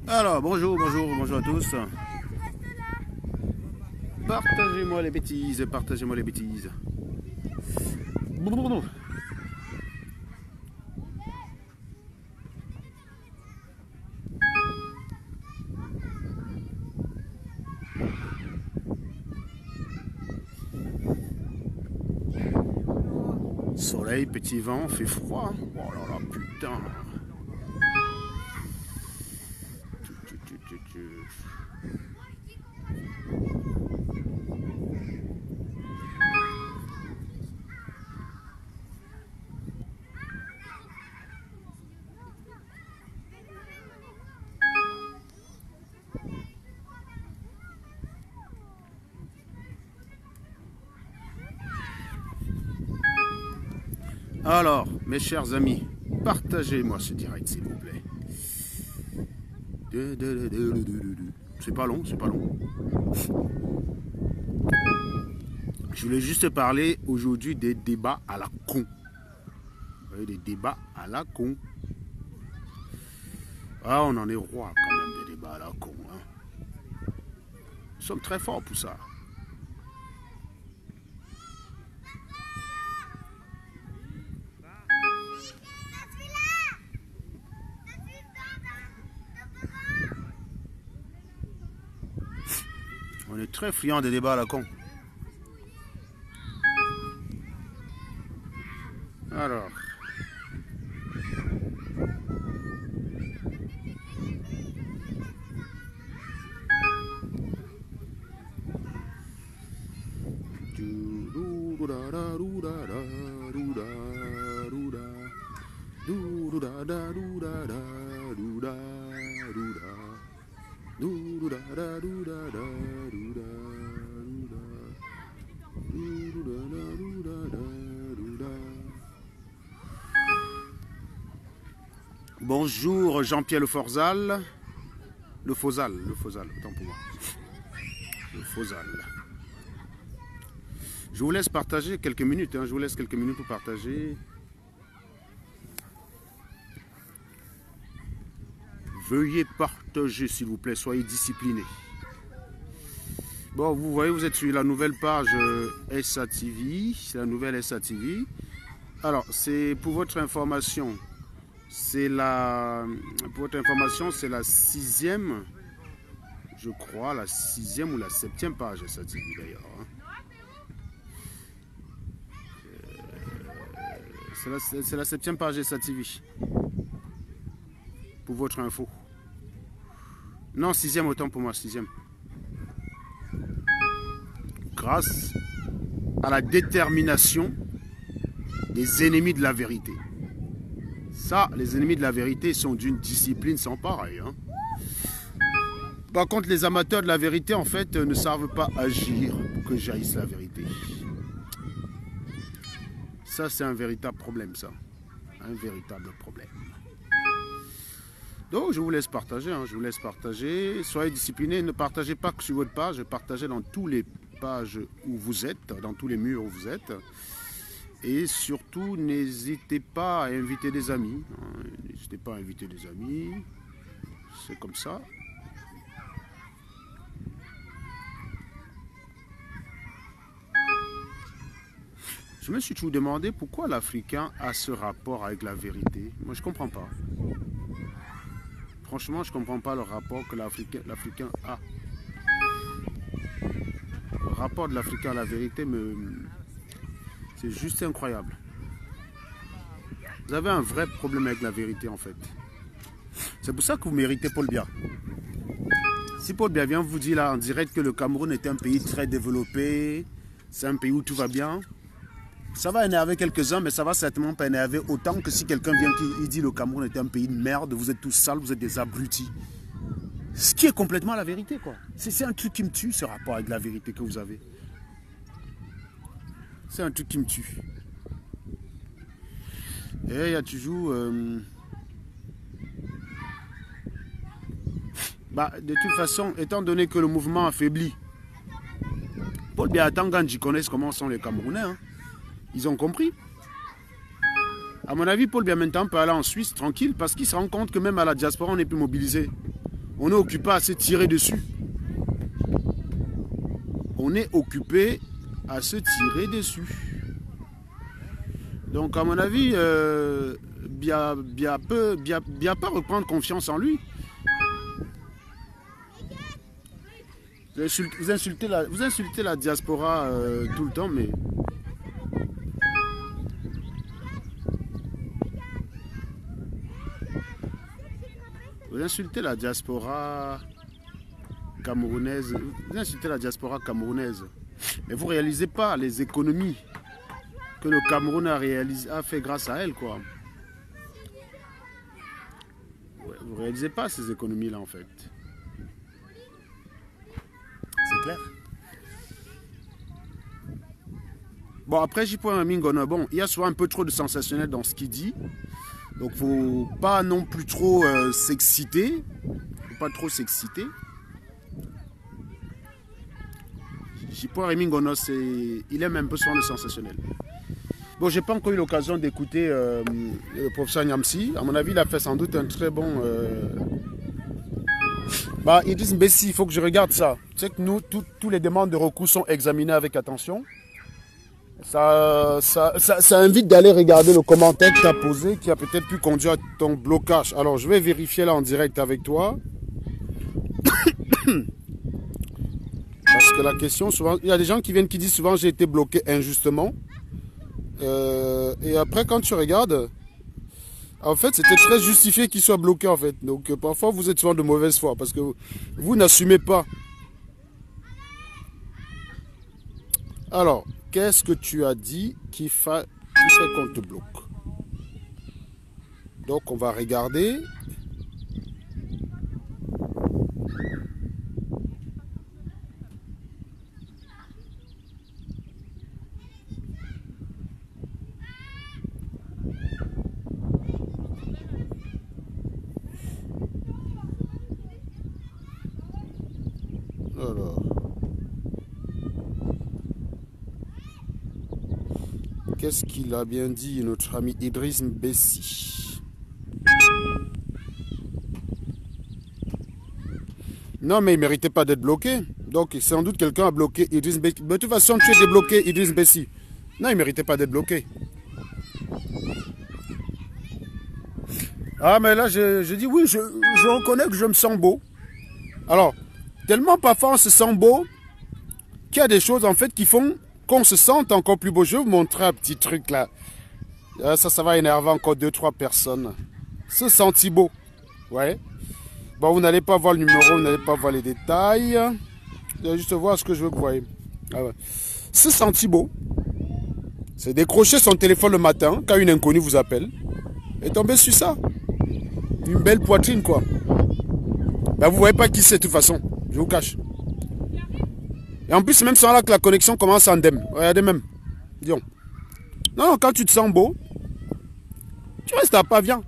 Alors, bonjour à tous. Partagez-moi les bêtises, partagez-moi les bêtises. Soleil, petit vent, fait froid. Oh là là, putain. Alors, mes chers amis, partagez-moi ce direct, s'il vous plaît. C'est pas long, c'est pas long. Je voulais juste parler aujourd'hui des débats à la con. Vous voyez, des débats à la con. Ah, on en est roi quand même des débats à la con. Hein. Nous sommes très forts pour ça. On est très friands des débats à la con. Alors. Bonjour Jean-Pierre Le Forzal. Le Fozal, autant pour moi. Le Fozal. Je vous laisse partager quelques minutes, hein, je vous laisse quelques minutes pour partager. Veuillez partager s'il vous plaît, soyez disciplinés. Bon, vous voyez, vous êtes sur la nouvelle page SATV, c'est la nouvelle SATV. Alors, c'est pour votre information. C'est la, pour votre information, c'est la 6e, je crois, la 6e ou la 7e page SATV d'ailleurs. C'est la 7e page SATV. Pour votre info. Non, 6e autant pour moi, 6e. Grâce à la détermination des ennemis de la vérité. Ça, les ennemis de la vérité sont d'une discipline sans pareil. Hein. Par contre, les amateurs de la vérité, en fait, ne savent pas agir pour que jaillisse la vérité. Ça, c'est un véritable problème, ça. Un véritable problème. Donc, je vous laisse partager. Hein, je vous laisse partager. Soyez disciplinés. Ne partagez pas que sur votre page. Partagez dans toutes les pages où vous êtes, dans tous les murs où vous êtes. Et surtout, n'hésitez pas à inviter des amis. N'hésitez pas à inviter des amis. C'est comme ça. Je me suis toujours demandé pourquoi l'Africain a ce rapport avec la vérité. Moi, je ne comprends pas. Franchement, je ne comprends pas le rapport que l'Africain a. Le rapport de l'Africain à la vérité c'est juste incroyable. Vous avez un vrai problème avec la vérité en fait. C'est pour ça que vous méritez Paul Biya. Si Paul Biya vient vous dire là en direct que le Cameroun est un pays très développé, c'est un pays où tout va bien, ça va énerver quelques-uns, mais ça va certainement pas énerver autant que si quelqu'un vient qui dit le Cameroun est un pays de merde, vous êtes tous sales, vous êtes des abrutis. Ce qui est complètement la vérité, quoi. C'est un truc qui me tue, ce rapport avec la vérité que vous avez. C'est un truc qui me tue. Et il y a toujours... de toute façon, étant donné que le mouvement affaiblit, Paul Biya Atangandji connaissent comment sont les Camerounais. Hein. Ils ont compris. À mon avis, Paul Biya maintenant peut aller en Suisse tranquille parce qu'il se rend compte que même à la diaspora, on n'est plus mobilisé. On est occupé à se tirer dessus. On est occupé à se tirer dessus. Donc à mon avis, Biya peut reprendre confiance en lui. Vous insultez la diaspora tout le temps, mais... Vous insultez la diaspora camerounaise. Vous insultez la diaspora camerounaise. Mais vous ne réalisez pas les économies que le Cameroun a fait grâce à elle, quoi. Ouais, vous ne réalisez pas ces économies-là, en fait. C'est clair. Bon, après, j'y prends un Mingono. Bon, il y a souvent un peu trop de sensationnel dans ce qu'il dit. Donc, faut pas non plus trop s'exciter. Faut pas trop s'exciter. J'y prends un Mingono, il aime un peu souvent le sensationnel. Bon, j'ai pas encore eu l'occasion d'écouter le professeur Nyamsi. À mon avis, il a fait sans doute un très bon... Idriss Mbessi, il faut que je regarde ça. Tu sais que nous, tous les demandes de recours sont examinées avec attention. Ça invite d'aller regarder le commentaire que tu as posé qui a peut-être pu conduire à ton blocage. Alors, je vais vérifier là en direct avec toi. Parce que la question, souvent, il y a des gens qui viennent qui disent souvent j'ai été bloqué injustement. Et après, quand tu regardes, en fait, c'était très justifié qu'il soit bloqué en fait. Donc, parfois, vous êtes souvent de mauvaise foi parce que vous n'assumez pas. Alors, qu'est-ce que tu as dit qui fait qu'on te bloque? Donc, on va regarder. Alors. Qu'est-ce qu'il a bien dit, notre ami Idriss Mbessi? Non, mais il ne méritait pas d'être bloqué. Donc, sans doute quelqu'un a bloqué Idriss Mbessi. De toute façon, tu es débloqué, Idriss Mbessi. Non, il ne méritait pas d'être bloqué. Ah, mais là, je dis oui, je reconnais que je me sens beau. Alors, tellement parfois on se sent beau qu'il y a des choses en fait qui font qu'on se sente encore plus beau. Je vais vous montrer un petit truc là. Ça va énerver encore 2-3 personnes. Se sentir beau. Ouais. Bon, vous n'allez pas voir le numéro, vous n'allez pas voir les détails. Vous allez juste voir ce que je veux que vous voyez. Ah ouais. Se sentir beau. C'est décrocher son téléphone le matin quand une inconnue vous appelle. Et tomber sur ça. Une belle poitrine quoi. Ben, vous ne voyez pas qui c'est de toute façon. Je vous cache. Et en plus, c'est même ça là que la connexion commence à endème. Regardez même. Disons. Non, quand tu te sens beau, tu restes à Pavillon.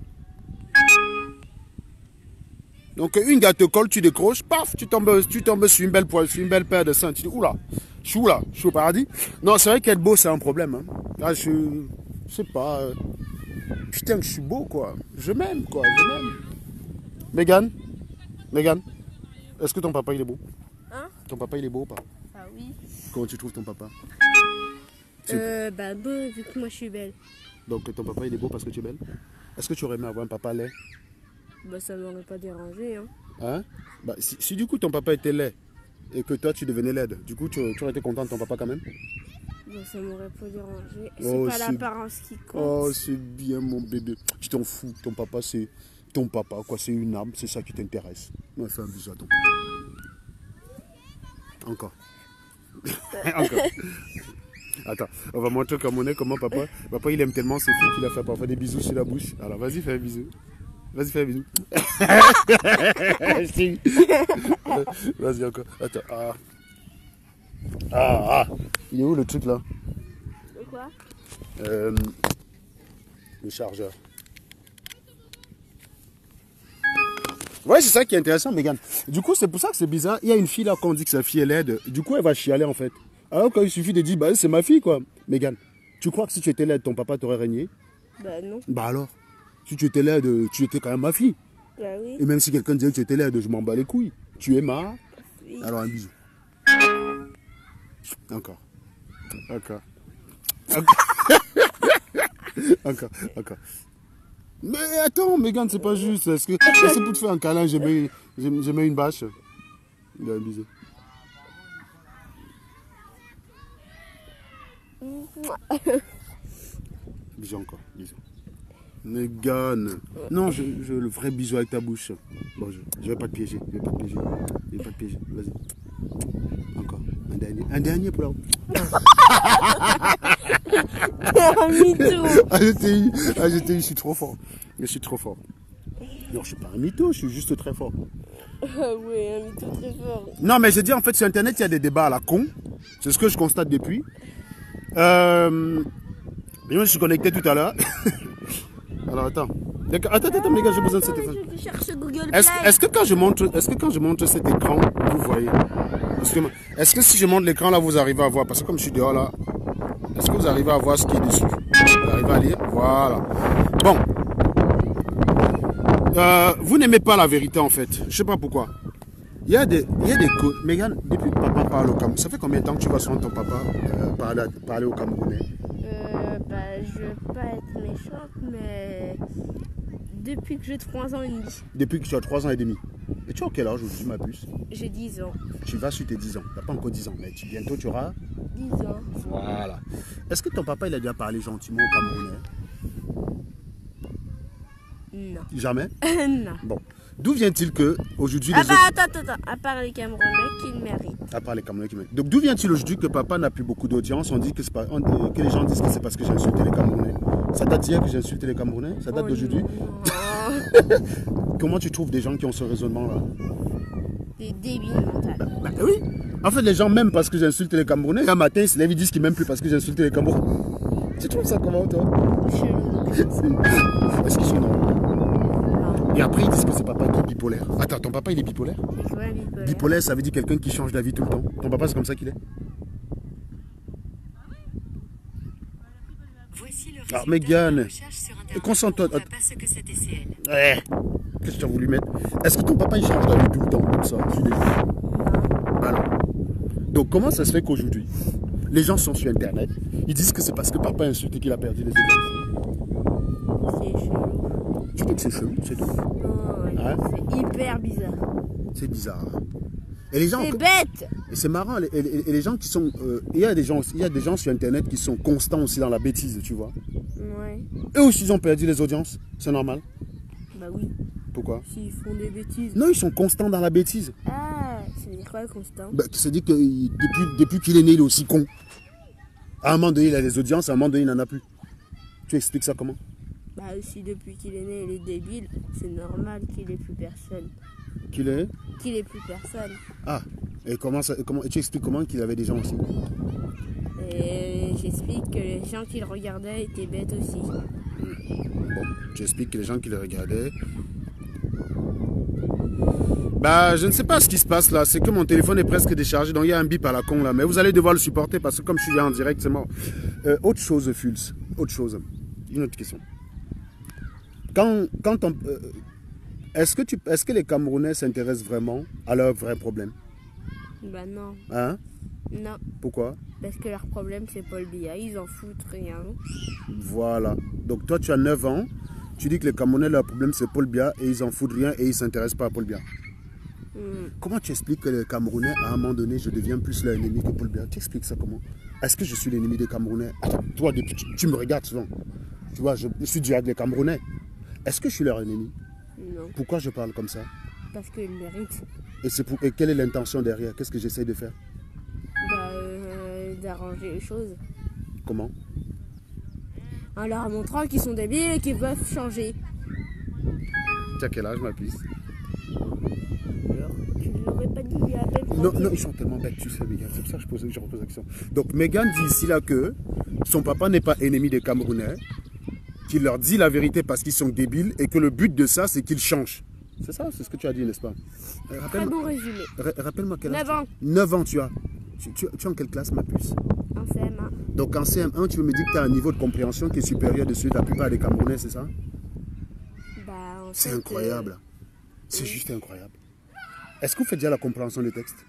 Donc, une gars te colle, tu décroches, paf, tu tombes sur une belle poêle, sur une belle paire de seins. Tu dis, oula, je suis où là? Je suis au paradis? Non, c'est vrai qu'être beau, c'est un problème. Hein. Là, je sais pas. Putain, je suis beau, quoi. Je m'aime, quoi. Je m'aime. Mégane, est-ce que ton papa, il est beau? Hein? Ton papa, il est beau ou pas? Ah oui. Comment tu trouves ton papa? Beau, vu que moi, je suis belle. Donc, ton papa, il est beau parce que tu es belle? Est-ce que tu aurais aimé avoir un papa laid? Bah, ça m'aurait pas dérangé, hein. Hein? Bah, si du coup, ton papa était laid et que toi, tu devenais laide, du coup, tu aurais été content de ton papa quand même? Bah, ça m'aurait pas dérangé. Oh, C'est pas l'apparence qui compte. Oh, c'est bien, mon bébé. Tu t'en fous. Ton papa, c'est ton papa, quoi. C'est une âme, c'est ça qui t'intéresse. Ouais, fais un bisou à ton papa. Encore. Encore. Attends, on va montrer comment papa, il aime tellement ses filles qu'il a fait parfois des bisous sur la bouche. Alors, vas-y, fais un bisou. Vas-y, fais un bisou. Vas-y, encore. Attends. Il est où le truc là? De quoi? Le chargeur. Ouais, c'est ça qui est intéressant, Mégane. Du coup, c'est pour ça que c'est bizarre. Il y a une fille là, quand on dit que sa fille est laide, du coup, elle va chialer en fait. Alors qu'il suffit de dire, bah, c'est ma fille quoi. Mégane, tu crois que si tu étais laide, ton papa t'aurait régné? Bah non. Bah alors, si tu étais laide, tu étais quand même ma fille. Bah oui. Et même si quelqu'un disait que tu étais laide, je m'en bats les couilles. Tu es ma. Oui. Alors un bisou. Encore. Encore. Encore. Encore. Mais attends, Mégane, c'est pas juste. Est-ce que pour te faire un câlin, je mets une bâche? Il a un bisou. Bisou encore, bisou. Mégane. Non, je le vrai bisou avec ta bouche. Bon, je vais pas te piéger. Je vais pas te piéger. Vas-y. Encore. Un dernier. Un dernier pour la. Un mytho. Je suis trop fort. Je suis trop fort. Non, je suis pas un mytho, je suis juste très fort. Ah ouais, un mytho très fort. Non, mais je dis en fait sur internet, il y a des débats à la con. C'est ce que je constate depuis. Je suis connecté tout à l'heure. Alors attends. Attends, les gars, j'ai besoin de cet écran. Je cherche Google Play. Est-ce que quand je montre cet écran, vous voyez? Est-ce que si je montre l'écran là, vous arrivez à voir? Parce que comme je suis dehors là, est-ce que vous arrivez à voir ce qui est dessus? Vous arrivez à lire? Voilà. Bon. Vous n'aimez pas la vérité en fait. Je sais pas pourquoi. Il y a des Mégane, depuis que papa parle au Cameroun, ça fait combien de temps que tu vas sur ton papa parler au Camerounais? Je veux pas être méchante, mais depuis que j'ai 3 ans et demi. Depuis que tu as 3 ans et demi. Et tu as quel âge aujourd'hui, ma puce? J'ai 10 ans. Tu vas sur tes 10 ans. Tu n'as pas encore 10 ans, mais bientôt tu auras 10 ans. Voilà. Est-ce que ton papa, il a déjà parlé gentiment au Camerounais? Non. Jamais? Non. Bon. D'où vient-il que aujourd'hui Ah bah attends. À part les Camerounais qui le méritent. À part les Camerounais qui méritent. Donc d'où vient-il aujourd'hui que papa n'a plus beaucoup d'audience? On dit que, que les gens disent que c'est parce que j'ai insulté les Camerounais. Ça date d'hier que j'ai insulté les Camerounais? Ça date d'aujourd'hui? Comment tu trouves des gens qui ont ce raisonnement-là? Des débiles mentales. Bah oui. En fait, les gens m'aiment parce que j'ai insulté les Camerounais. Et un matin, ils se lèvent, ils disent qu'ils m'aiment plus parce que j'ai insulté les Camerounais. Tu trouves ça comment, toi? Est-ce qu'ils sont normaux? Et après, ils disent que c'est papa qui est bipolaire. Attends, ton papa, il est bipolaire? C'est quoi bipolaire? Bipolaire, ça veut dire quelqu'un qui change d'avis tout le temps. Ton papa, c'est comme ça qu'il est? Voici le Ah, résultat Mégane, de la recherche sur Internet. concentre-toi. On ne voit pas ce que c'est TCL. Ouais. Qu'est-ce que tu as voulu mettre? Est-ce que ton papa, il change d'avis tout le temps comme ça? Bah non. Donc, comment ça se fait qu'aujourd'hui, les gens sont sur Internet, ils disent que c'est parce que papa a insulté qu'il a perdu les audiences? C'est chelou. Tu dis que c'est chelou, c'est tout. Ouais. Hein? C'est hyper bizarre. C'est bizarre. Et les gens, C'est bête. et c'est marrant, et les gens qui sont, il y a des gens sur Internet qui sont constants aussi dans la bêtise, tu vois. Ouais. Eux aussi, ils ont perdu les audiences, c'est normal. Bah oui. Pourquoi? S'ils font des bêtises. Non, ils sont constants dans la bêtise. Ah, ça veut dire quoi constant? Bah, ça dit que depuis qu'il est né, il est aussi con. À un moment donné, il a des audiences, à un moment donné, il n'en a plus. Tu expliques ça comment? Bah si depuis qu'il est né il est débile, c'est normal qu'il ait plus personne. Qu'il est? Qu'il ait plus personne. Ah, et et tu expliques comment qu'il avait des gens aussi? Et j'explique que les gens qui le regardaient étaient bêtes aussi. Bon, tu expliques que les gens qui le regardaient... Bah, je ne sais pas ce qui se passe là, c'est que mon téléphone est presque déchargé, donc il y a un bip à la con là, mais vous allez devoir le supporter parce que comme je suis en direct, c'est mort. Autre chose, Fulz, autre chose, une autre question. Est-ce que les Camerounais s'intéressent vraiment à leurs vrais problèmes? Bah non. Hein? Non. Pourquoi? Parce que leur problème c'est Paul Biya, ils en foutent rien. Voilà. Donc toi tu as 9 ans, tu dis que les Camerounais leur problème c'est Paul Biya et ils en foutent rien et ils ne s'intéressent pas à Paul Biya. Comment tu expliques que les Camerounais, à un moment donné, je deviens plus leur ennemi que Paul Biya? Tu expliques ça comment? Est-ce que je suis l'ennemi des Camerounais? Attends, toi, tu me regardes souvent. Tu vois, je suis du des Camerounais. Est-ce que je suis leur ennemi? Non. Pourquoi je parle comme ça? Parce qu'ils le méritent. Et quelle est l'intention derrière? Qu'est-ce que j'essaie de faire? Bah d'arranger les choses. Comment? En leur montrant qu'ils sont débiles et qu'ils peuvent changer. Tu as quel âge, ma puce? Alors, tu ne l'aurais pas dit il y a à peine 30 Non, ans. non, ils sont tellement bêtes, tu sais, Megan. C'est pour ça que je repose la question. Donc, Megan dit ici là que son papa n'est pas ennemi des Camerounais, qu'il leur dit la vérité parce qu'ils sont débiles et que le but de ça, c'est qu'ils changent. C'est ça, c'est ce que tu as dit, n'est-ce pas? Très bon résumé. Rappelle-moi quel âge. 9 ans. 9 ans, tu as. Tu es en quelle classe, ma puce? En CM1. Donc, en CM1, tu veux me dire que tu as un niveau de compréhension qui est supérieur de celui de la plupart des Camerounais, c'est ça? Bah, en C'est fait, incroyable. C'est juste incroyable. Est-ce que vous faites déjà la compréhension des textes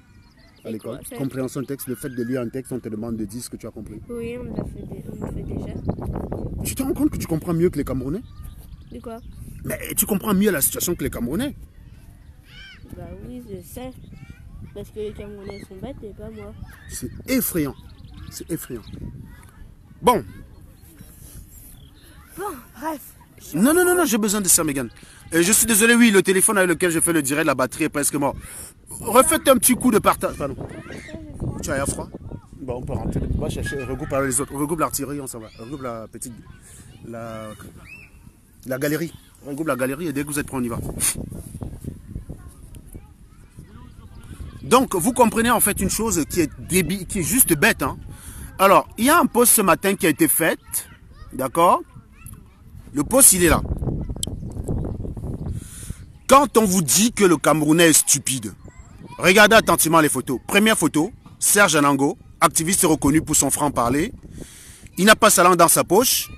à Et l'école? quoi, ça? Compréhension de texte, le fait de lire un texte, on te demande de dire ce que tu as compris. Oui, on le fait déjà. Tu te rends compte que tu comprends mieux que les Camerounais? De quoi? Mais tu comprends mieux la situation que les Camerounais. Bah oui, je sais. Parce que les Camerounais sont bêtes et pas moi. C'est effrayant. C'est effrayant. Bon. Bon, bref. Non, non, non, non, j'ai besoin de ça, Megan. Je suis désolé, oui, le téléphone avec lequel je fais le direct, la batterie est presque morte. Refaites un petit coup de partage. Pardon. Tu as froid? Bon, on peut rentrer. On va chercher, regroupe avec les autres. On regroupe l'artillerie, on s'en va. On regroupe la petite. La galerie. On regroupe la galerie et dès que vous êtes prêts, on y va. Donc, vous comprenez en fait une chose qui est débile, qui est juste bête. Hein. Alors, il y a un post ce matin qui a été fait. D'accord? Le post, il est là. Quand on vous dit que le Camerounais est stupide, regardez attentivement les photos. Première photo, Serge Anango, activiste reconnu pour son franc-parler. Il n'a pas sa langue dans sa poche.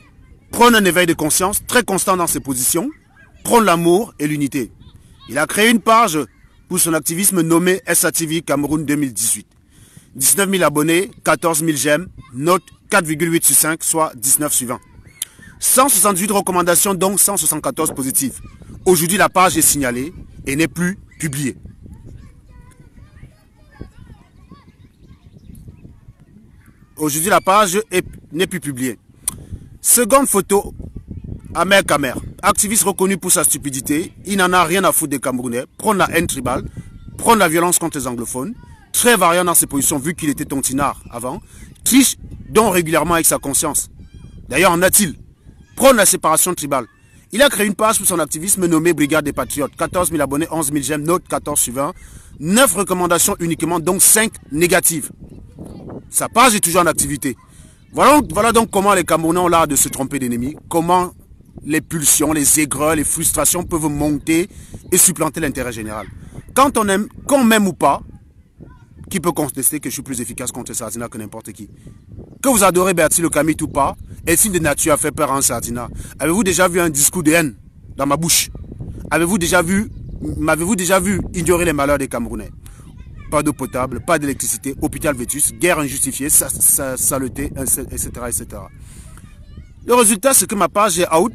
Prône un éveil de conscience, très constant dans ses positions. Prône l'amour et l'unité. Il a créé une page pour son activisme nommé SATV Cameroun 2018. 19 000 abonnés, 14 000 j'aime, note 4,8 sur 5, soit 19 sur 20. 178 recommandations, donc 174 positives. Aujourd'hui, la page est signalée et n'est plus publiée. Aujourd'hui, la page n'est plus publiée. Seconde photo, Amer Kamer, activiste reconnu pour sa stupidité. Il n'en a rien à foutre des Camerounais. Prône la haine tribale, prône la violence contre les anglophones. Très variant dans ses positions vu qu'il était tontinard avant. Triche donc régulièrement avec sa conscience. D'ailleurs, en a-t-il? Prône la séparation tribale. Il a créé une page pour son activisme nommé Brigade des Patriotes. 14 000 abonnés, 11 000 j'aime, note 14 sur 20. 9 recommandations uniquement, donc 5 négatives. Sa page est toujours en activité. Voilà donc comment les Camerounais ont l'art de se tromper d'ennemis. Comment les pulsions, les aigreurs, les frustrations peuvent monter et supplanter l'intérêt général. Quand on aime, qu'on m'aime ou pas, qui peut contester que je suis plus efficace contre Sardina que n'importe qui? Que vous adorez Bertie le Camille ou pas, et signe de nature a fait peur à un Sardina. Avez-vous déjà vu un discours de haine dans ma bouche? M'avez-vous déjà vu ignorer les malheurs des Camerounais? Pas d'eau potable, pas d'électricité, hôpital vétus, guerre injustifiée, saleté, etc., etc. Le résultat, c'est que ma page est out,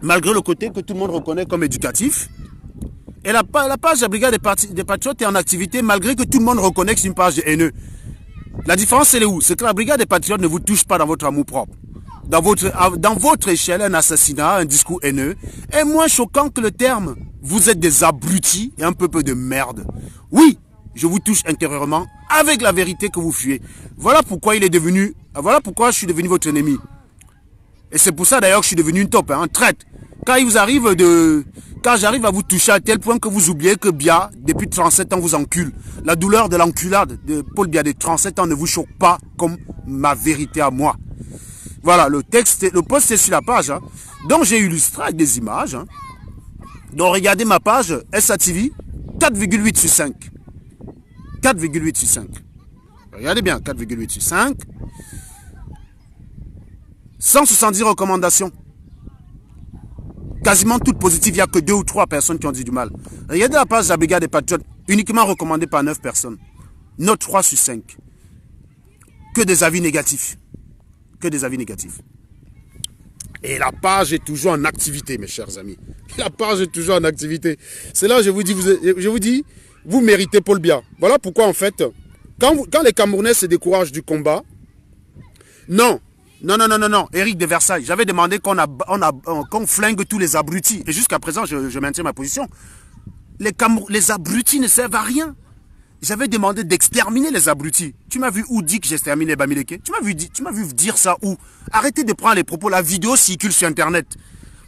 malgré le côté que tout le monde reconnaît comme éducatif. Et la page de la Brigade des Patriotes est en activité, malgré que tout le monde reconnaît que c'est une page de haineux. La différence, c'est où? C'est que la Brigade des Patriotes ne vous touche pas dans votre amour propre. Dans votre échelle, un assassinat, un discours haineux est moins choquant que le terme. Vous êtes des abrutis et un peu de merde. Oui, je vous touche intérieurement avec la vérité que vous fuyez. Voilà pourquoi voilà pourquoi je suis devenu votre ennemi. Et c'est pour ça d'ailleurs que je suis devenu une taupe, un traître. Quand j'arrive à vous toucher à tel point que vous oubliez que Bia, depuis 37 ans, vous encule. La douleur de l'enculade de Paul Bia de 37 ans ne vous choque pas comme ma vérité à moi. Voilà, le post est sur la page. Hein. Donc j'ai illustré avec des images. Hein. Donc regardez ma page SATV, 4,8 sur 5. 4,8 sur 5. Regardez bien, 4,8 sur 5. 170 recommandations. Quasiment toutes positives, il n'y a que 2 ou 3 personnes qui ont dit du mal. Regardez la page de la Brigade des Patriotes, uniquement recommandée par 9 personnes. Note 3 sur 5. Que des avis négatifs. Que des avis négatifs. Et la page est toujours en activité, mes chers amis. La page est toujours en activité. C'est là, je vous dis, vous méritez Paul Biya. Voilà pourquoi, en fait, quand les Camerounais se découragent du combat, non, Éric de Versailles, j'avais demandé qu'on flingue tous les abrutis. Et jusqu'à présent, je maintiens ma position. Les abrutis ne servent à rien. J'avais demandé d'exterminer les abrutis. Tu m'as vu où dire que j'extermine les Bamileke? Tu m'as vu dire ça où? Arrêtez de prendre les propos. La vidéo circule sur Internet.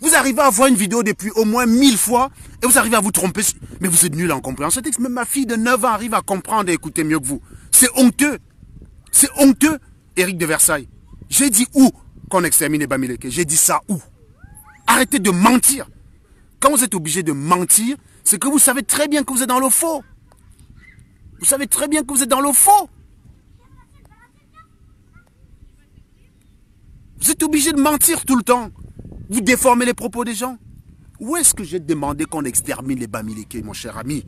Vous arrivez à voir une vidéo depuis au moins 1000 fois et vous arrivez à vous tromper. Mais vous êtes nul en compréhension. Même ma fille de 9 ans arrive à comprendre et écouter mieux que vous. C'est honteux. C'est honteux, Éric de Versailles. J'ai dit où qu'on extermine les Bamileke? J'ai dit ça où? Arrêtez de mentir. Quand vous êtes obligé de mentir, c'est que vous savez très bien que vous êtes dans le faux. Vous savez très bien que vous êtes dans le faux. Vous êtes obligé de mentir tout le temps. Vous déformez les propos des gens. Où est-ce que j'ai demandé qu'on extermine les Bamileke, mon cher ami?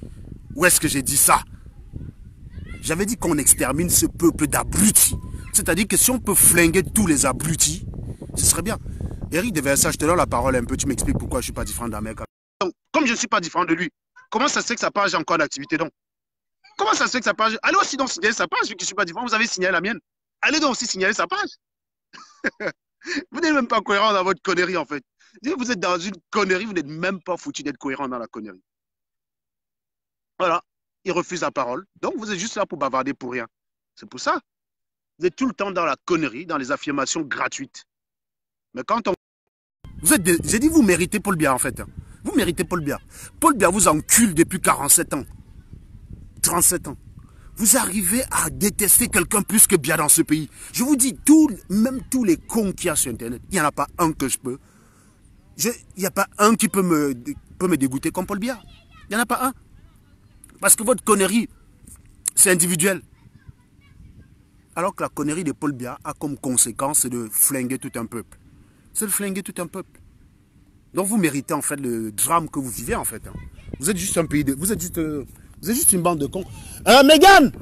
Où est-ce que j'ai dit ça? J'avais dit qu'on extermine ce peuple d'abrutis. C'est-à-dire que si on peut flinguer tous les abrutis, ce serait bien. Éric de Versailles, je te donne la parole un peu, tu m'expliques pourquoi je ne suis pas différent d'un mec. Donc, comme je ne suis pas différent de lui, comment ça se fait que sa page est encore en activité donc? Comment ça se fait que sa page... Allez aussi donc signaler sa page, vu que je ne suis pas différent, vous avez signalé la mienne. Allez donc aussi signaler sa page. Vous n'êtes même pas cohérent dans votre connerie en fait. Vous êtes dans une connerie, vous n'êtes même pas foutu d'être cohérent dans la connerie. Voilà, il refuse la parole. Donc vous êtes juste là pour bavarder pour rien. C'est pour ça. Vous êtes tout le temps dans la connerie, dans les affirmations gratuites. Mais quand on... J'ai dit vous méritez Paul Biya en fait. Vous méritez Paul Biya. Paul Biya vous encule depuis 47 ans. 37 ans. Vous arrivez à détester quelqu'un plus que Biya dans ce pays. Je vous dis, même tous les cons qu'il y a sur Internet, il n'y en a pas un que je peux. Il n'y a pas un qui peut me dégoûter comme Paul Biya. Il n'y en a pas un. Parce que votre connerie, c'est individuel. Alors que la connerie de Paul Biya a comme conséquence de flinguer tout un peuple. C'est de flinguer tout un peuple. Donc vous méritez en fait le drame que vous vivez en fait. Vous êtes juste un pays de... Vous êtes juste une bande de cons. Mégane!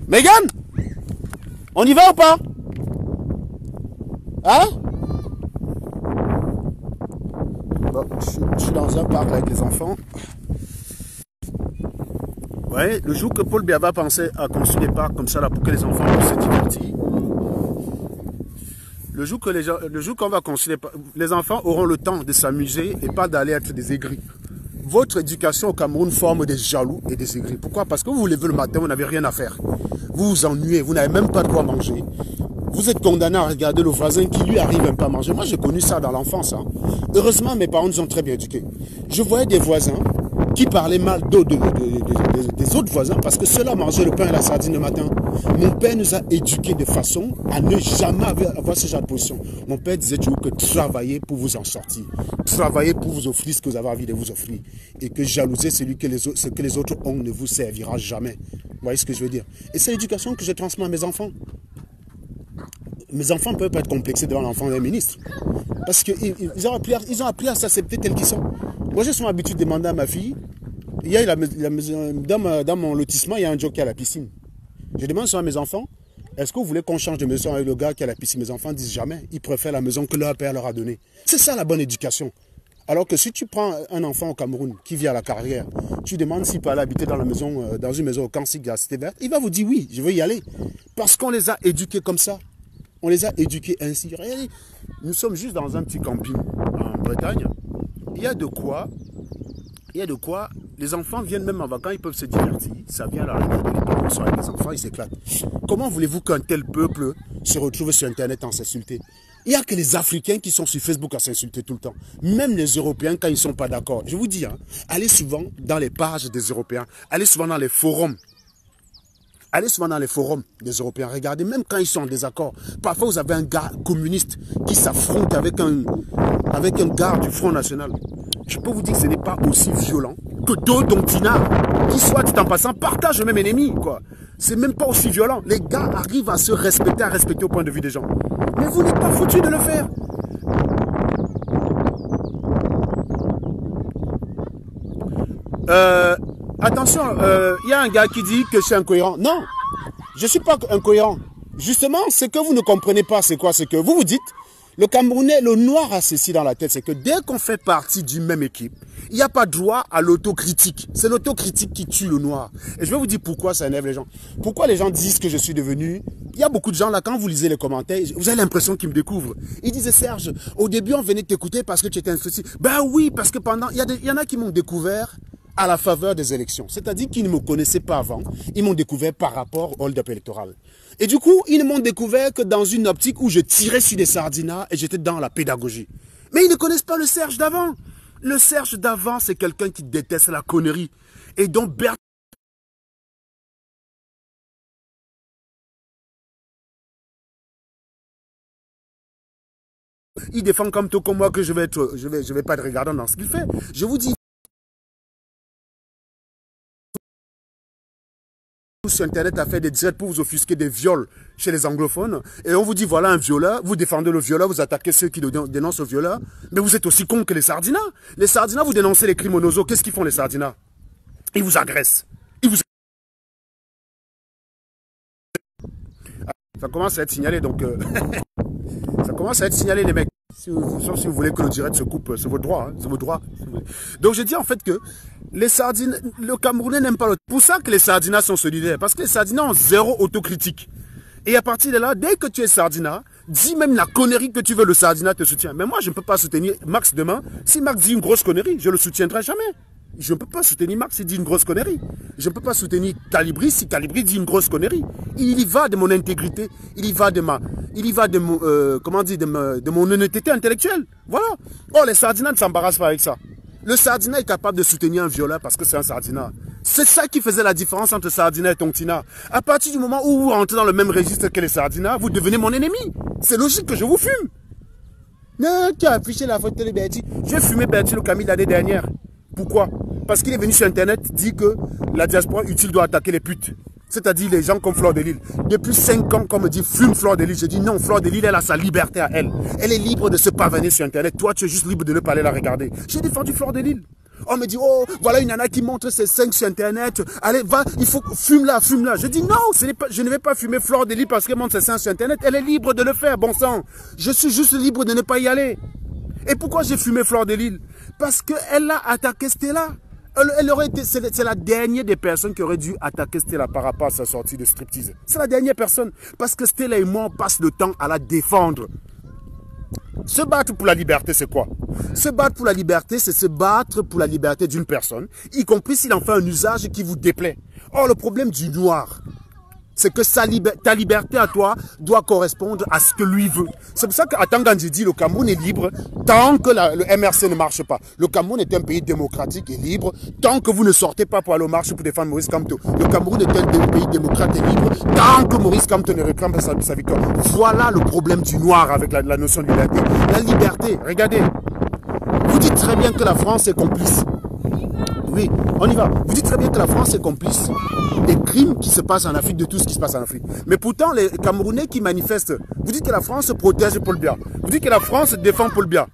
Mégane! On y va ou pas? Hein? Bon, je suis dans un parc avec les enfants. Ouais, le jour que Paul Biya va penser à construire des parcs comme ça là pour que les enfants puissent se divertir. Le jour qu'on va construire les enfants auront le temps de s'amuser et pas d'aller être des aigris. Votre éducation au Cameroun forme des jaloux et des aigris. Pourquoi? Parce que vous vous levez le matin, vous n'avez rien à faire. Vous vous ennuyez, vous n'avez même pas de quoi manger. Vous êtes condamné à regarder le voisin qui lui arrive même pas à manger. Moi j'ai connu ça dans l'enfance. Hein. Heureusement mes parents nous ont très bien éduqués. Je voyais des voisins qui parlaient mal des autres voisins parce que ceux-là mangeaient le pain et la sardine le matin. Mon père nous a éduqués de façon à ne jamais avoir ce genre de position. Mon père disait toujours que travaillez pour vous en sortir. Travaillez pour vous offrir ce que vous avez envie de vous offrir. Et que jalouser ce que les autres ont ne vous servira jamais. Vous voyez ce que je veux dire? Et c'est l'éducation que je transmets à mes enfants. Mes enfants ne peuvent pas être complexés devant l'enfant d'un ministre. Parce qu'ils ont appris à s'accepter tels qu'ils sont. Moi, j'ai souvent l'habitude de demander à ma fille, il y a dans mon lotissement, il y a un jockey à la piscine. Je demande souvent à mes enfants, est-ce que vous voulez qu'on change de maison avec le gars qui a la piscine? Mes enfants disent jamais. Ils préfèrent la maison que leur père leur a donnée. C'est ça la bonne éducation. Alors que si tu prends un enfant au Cameroun qui vit à la carrière, tu demandes s'il peut aller habiter dans une maison au Kansig, à la Cité Verte, il va vous dire oui, je veux y aller. Parce qu'on les a éduqués comme ça. On les a éduqués ainsi. Regardez, nous sommes juste dans un petit camping en Bretagne. Il y a de quoi, les enfants viennent même en vacances, ils peuvent se divertir. Ça vient à la regarder, les parents sont avec les enfants, ils s'éclatent. Comment voulez-vous qu'un tel peuple se retrouve sur Internet en s'insulter? Il n'y a que les Africains qui sont sur Facebook à s'insulter tout le temps. Même les Européens quand ils ne sont pas d'accord. Je vous dis, hein, allez souvent dans les pages des Européens, allez souvent dans les forums. Allez souvent dans les forums des Européens, regardez, même quand ils sont en désaccord. Parfois, vous avez un gars communiste qui s'affronte avec un gars du Front National. Je peux vous dire que ce n'est pas aussi violent que deux dontinards qui, soit dit en passant, partagent le même ennemi, quoi. C'est même pas aussi violent. Les gars arrivent à se respecter, à respecter au point de vue des gens. Mais vous n'êtes pas foutus de le faire. Attention, il y a un gars qui dit que je suis incohérent. Non, je ne suis pas incohérent. Justement, ce que vous ne comprenez pas, c'est quoi? C'est que vous vous dites, le Camerounais, le noir a ceci dans la tête, c'est que dès qu'on fait partie d'une même équipe, il n'y a pas droit à l'autocritique. C'est l'autocritique qui tue le noir. Et je vais vous dire pourquoi ça énerve les gens. Pourquoi les gens disent que je suis devenu... Il y a beaucoup de gens là, quand vous lisez les commentaires, vous avez l'impression qu'ils me découvrent. Ils disaient, Serge, au début on venait t'écouter parce que tu étais inscrit. Ben oui, parce que il y en a qui m'ont découvert à la faveur des élections. C'est-à-dire qu'ils ne me connaissaient pas avant. Ils m'ont découvert par rapport au hold-up électoral. Et du coup, ils ne m'ont découvert que dans une optique où je tirais sur des sardinats et j'étais dans la pédagogie. Mais ils ne connaissent pas le Serge d'avant. Le Serge d'avant, c'est quelqu'un qui déteste la connerie. Et donc, il défend comme toi, comme moi, que je vais pas être regardant dans ce qu'il fait. Je vous dis, sur Internet a fait des directs pour vous offusquer des viols chez les anglophones. Et on vous dit, voilà un violeur, vous défendez le violeur, vous attaquez ceux qui dénoncent le violeur. Mais vous êtes aussi con que les Sardinas. Les Sardinas, vous dénoncez les crimes onoso. Qu'est-ce qu'ils font les Sardinas? Ils vous agressent. Ça commence à être signalé, donc... ça commence à être signalé, les mecs. Sauf si vous voulez que le direct se coupe, c'est votre droit. Hein, c'est votre droit. Donc je dis en fait que les Sardines, le Camerounais n'aime pas le... Pour ça que les Sardinas sont solidaires. Parce que les Sardinas ont zéro autocritique. Et à partir de là, dès que tu es Sardina, dis même la connerie que tu veux, le Sardina te soutient. Mais moi, je ne peux pas soutenir Max demain. Si Max dit une grosse connerie, je ne le soutiendrai jamais. Je ne peux pas soutenir Max s'il dit une grosse connerie. Je ne peux pas soutenir Calibri si Calibri dit une grosse connerie. Il y va de mon intégrité. Il y va de mon, de mon honnêteté intellectuelle. Voilà. Oh, les Sardinas ne s'embarrassent pas avec ça. Le Sardina est capable de soutenir un violeur parce que c'est un Sardina. C'est ça qui faisait la différence entre Sardina et Tontina. À partir du moment où vous rentrez dans le même registre que les Sardinas, vous devenez mon ennemi. C'est logique que je vous fume. Non, tu as affiché la photo de Bertie. J'ai fumé Bertie le Camille l'année dernière. Pourquoi? Parce qu'il est venu sur Internet dire que la diaspora utile doit attaquer les putes. C'est-à-dire les gens comme Fleur de Lille. Depuis 5 ans, comme me dit, fume Fleur de Lille. Je dis non, Fleur de Lille, elle a sa liberté à elle. Elle est libre de se pavaner sur Internet. Toi, tu es juste libre de ne pas aller la regarder. J'ai défendu Fleur de Lille. On me dit, oh, voilà une nana qui montre ses seins sur Internet. Allez, va, il faut, fume-la, fume-la. Je dis non, je ne vais pas fumer Fleur de Lille parce qu'elle montre ses seins sur Internet. Elle est libre de le faire, bon sang. Je suis juste libre de ne pas y aller. Et pourquoi j'ai fumé Fleur de Lille? Parce qu'elle a attaqué Stella. Elle aurait été, c'est la dernière des personnes qui aurait dû attaquer Stella par rapport à sa sortie de striptease. C'est la dernière personne. Parce que Stella et moi, on passe le temps à la défendre. Se battre pour la liberté, c'est quoi? Se battre pour la liberté, c'est se battre pour la liberté d'une personne, y compris s'il en fait un usage qui vous déplaît. Or, le problème du noir, c'est que ta liberté à toi doit correspondre à ce que lui veut. C'est pour ça qu'à Tangandji dit le Cameroun est libre tant que le MRC ne marche pas. Le Cameroun est un pays démocratique et libre tant que vous ne sortez pas pour aller au marché pour défendre Maurice Kamto. Le Cameroun est un pays démocrate et libre tant que Maurice Kamto ne réclame pas sa victoire. Voilà le problème du noir avec la notion de liberté. La liberté, regardez, vous dites très bien que la France est complice. Oui, on y va. Vous dites très bien que la France est complice des crimes qui se passent en Afrique, de tout ce qui se passe en Afrique. Mais pourtant, les Camerounais qui manifestent, vous dites que la France protège Paul Biya. Vous dites que la France défend Paul Biya.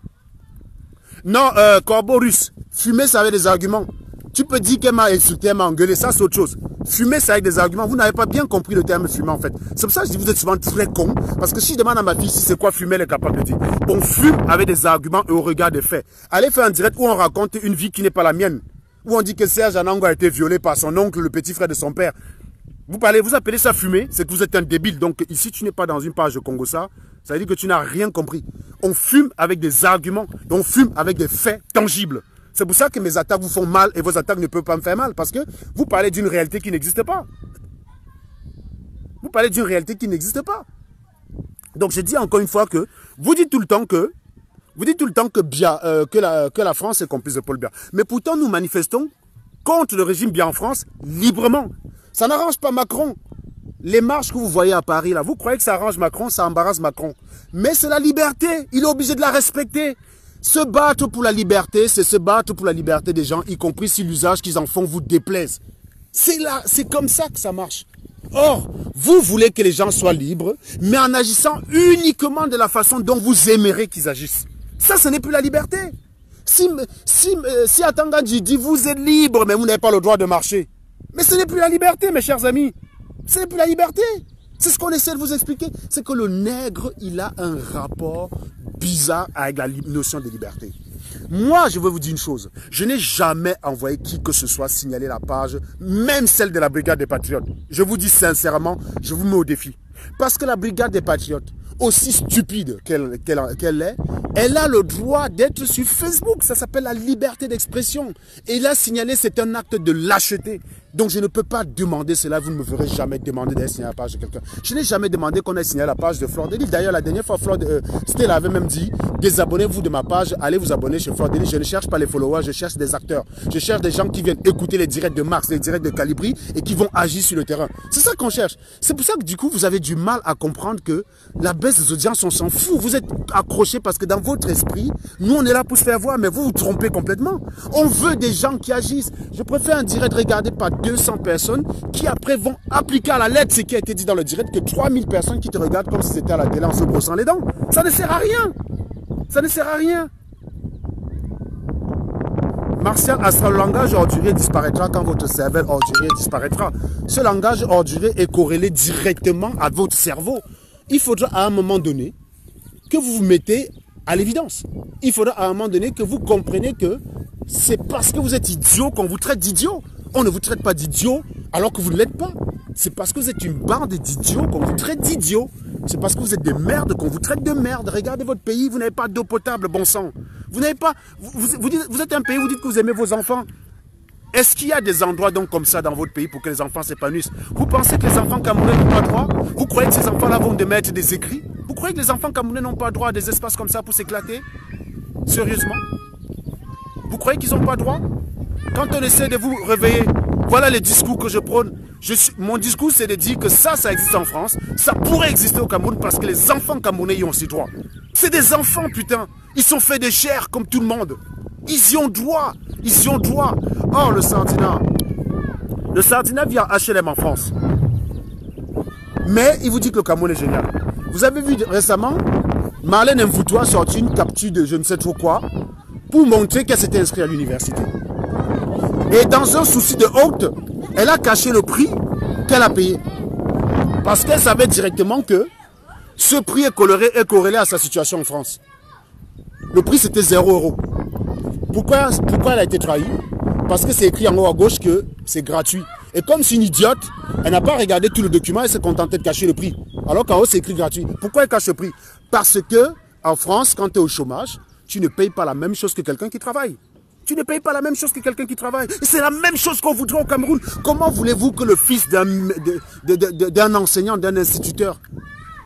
Non, corbeau russe, fumer ça avec des arguments. Tu peux dire qu'elle m'a insulté, elle m'a engueulé, ça c'est autre chose. Fumer ça avec des arguments, vous n'avez pas bien compris le terme fumer en fait. C'est pour ça que je dis vous êtes souvent très con, parce que si je demande à ma fille si c'est quoi fumer, elle est capable de dire. On fume avec des arguments et au regard des faits. Allez faire un direct où on raconte une vie qui n'est pas la mienne. Où on dit que Serge Anango a été violé par son oncle, le petit frère de son père. Vous appelez ça fumer, c'est que vous êtes un débile. Donc ici, tu n'es pas dans une page de Congo ça veut dire que tu n'as rien compris. On fume avec des arguments, on fume avec des faits tangibles. C'est pour ça que mes attaques vous font mal et vos attaques ne peuvent pas me faire mal. Parce que vous parlez d'une réalité qui n'existe pas. Vous parlez d'une réalité qui n'existe pas. Donc je dis encore une fois que vous dites tout le temps que que la France est complice de Paul Biya. Mais pourtant, nous manifestons contre le régime Biya en France librement. Ça n'arrange pas Macron. Les marches que vous voyez à Paris, là, vous croyez que ça arrange Macron, ça embarrasse Macron. Mais c'est la liberté. Il est obligé de la respecter. Se battre pour la liberté, c'est se battre pour la liberté des gens, y compris si l'usage qu'ils en font vous déplaise. C'est comme ça que ça marche. Or, vous voulez que les gens soient libres, mais en agissant uniquement de la façon dont vous aimerez qu'ils agissent. Ça, ce n'est plus la liberté. Si Atangandji dit vous êtes libre, mais vous n'avez pas le droit de marcher. Mais ce n'est plus la liberté, mes chers amis. Ce n'est plus la liberté. C'est ce qu'on essaie de vous expliquer. C'est que le nègre, il a un rapport bizarre avec la notion de liberté. Moi, je veux vous dire une chose. Je n'ai jamais envoyé qui que ce soit signaler la page, même celle de la Brigade des Patriotes. Je vous dis sincèrement, je vous mets au défi. Parce que la Brigade des Patriotes, aussi stupide qu'elle est, elle a le droit d'être sur Facebook. Ça s'appelle la liberté d'expression. Et là, signaler, c'est un acte de lâcheté. Donc je ne peux pas demander cela, vous ne me verrez jamais demander d'aller signer la page de quelqu'un. Je n'ai jamais demandé qu'on ait signé la page de Fleur de Lys. D'ailleurs, la dernière fois, Stella avait même dit, désabonnez-vous de ma page, allez vous abonner chez Fleur de Lys. Je ne cherche pas les followers, je cherche des acteurs. Je cherche des gens qui viennent écouter les directs de Max, les directs de Calibri et qui vont agir sur le terrain. C'est ça qu'on cherche. C'est pour ça que du coup, vous avez du mal à comprendre que la baisse des audiences, on s'en fout. Vous êtes accrochés parce que dans votre esprit, nous on est là pour se faire voir, mais vous vous trompez complètement. On veut des gens qui agissent. Je préfère un direct regardé par 200 personnes qui après vont appliquer à la lettre ce qui a été dit dans le direct que 3000 personnes qui te regardent comme si c'était à la télé en se brossant les dents. Ça ne sert à rien. Ça ne sert à rien. Martial Astral, le langage ordurier disparaîtra quand votre cervelle ordurier disparaîtra. Ce langage ordurier est corrélé directement à votre cerveau. Il faudra à un moment donné que vous vous mettez à l'évidence. Il faudra à un moment donné que vous compreniez que c'est parce que vous êtes idiot qu'on vous traite d'idiot. On ne vous traite pas d'idiot alors que vous ne l'êtes pas. C'est parce que vous êtes une bande d'idiots qu'on vous traite d'idiots. C'est parce que vous êtes des merdes qu'on vous traite de merde. Regardez votre pays, vous n'avez pas d'eau potable, bon sang. Vous n'avez pas... Vous êtes un pays où vous dites que vous aimez vos enfants. Est-ce qu'il y a des endroits donc comme ça dans votre pays pour que les enfants s'épanouissent? Vous pensez que les enfants camerounais n'ont pas droit? Vous croyez que ces enfants-là vont mettre des écrits? Vous croyez que les enfants camerounais n'ont pas droit à des espaces comme ça pour s'éclater? Sérieusement? Vous croyez qu'ils n'ont pas droit? Quand on essaie de vous réveiller, voilà les discours que je prône. Mon discours, c'est de dire que ça existe en France. Ça pourrait exister au Cameroun parce que les enfants camerounais y ont aussi droit. C'est des enfants, putain. Ils sont faits de chair comme tout le monde. Ils y ont droit. Ils y ont droit. Or, le Sardinat vient HLM en France. Mais il vous dit que le Cameroun est génial. Vous avez vu récemment, Marlène Mfoutou a sorti une capture de je ne sais trop quoi pour montrer qu'elle s'était inscrite à l'université. Et dans un souci de honte, elle a caché le prix qu'elle a payé. Parce qu'elle savait directement que ce prix est corrélé à sa situation en France. Le prix c'était 0 €. Pourquoi elle a été trahie? Parce que c'est écrit en haut à gauche que c'est gratuit. Et comme c'est une idiote, elle n'a pas regardé tout le document et s'est contentée de cacher le prix. Alors qu'en haut c'est écrit gratuit. Pourquoi elle cache le prix? Parce que en France, quand tu es au chômage, tu ne payes pas la même chose que quelqu'un qui travaille. Tu ne payes pas la même chose que quelqu'un qui travaille. Et c'est la même chose qu'on voudrait au Cameroun. Comment voulez-vous que le fils d'un enseignant, d'un instituteur,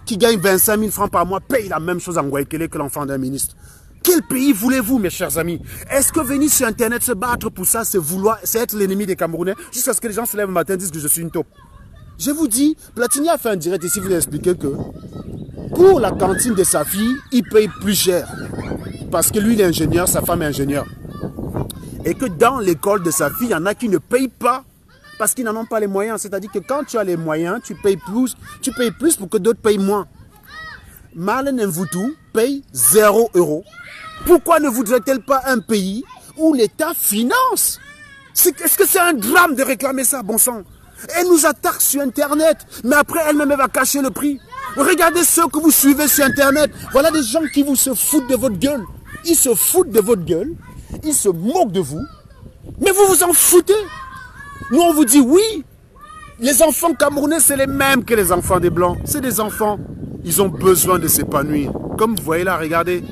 qui gagne 25 000 francs par mois, paye la même chose en Guayaquil que l'enfant d'un ministre? Quel pays voulez-vous, mes chers amis? Est-ce que venir sur Internet se battre pour ça, c'est être l'ennemi des Camerounais, jusqu'à ce que les gens se lèvent le matin et disent que je suis une taupe? Je vous dis, Platini a fait un direct ici, vous a expliqué que pour la cantine de sa fille, il paye plus cher. Parce que lui, il est ingénieur, sa femme est ingénieure. Et que dans l'école de sa fille, il y en a qui ne payent pas parce qu'ils n'en ont pas les moyens. C'est-à-dire que quand tu as les moyens, tu payes plus pour que d'autres payent moins. Marlène Mfoutou paye 0 €. Pourquoi ne voudrait-elle pas un pays où l'État finance? Est-ce que c'est un drame de réclamer ça, bon sang? Elle nous attaque sur Internet, mais après elle-même elle va cacher le prix. Regardez ceux que vous suivez sur Internet. Voilà des gens qui vous se foutent de votre gueule. Ils se foutent de votre gueule. Ils se moquent de vous. Mais vous vous en foutez. Nous on vous dit oui. Les enfants camerounais c'est les mêmes que les enfants des Blancs. C'est des enfants. Ils ont besoin de s'épanouir. Comme vous voyez là, regardez.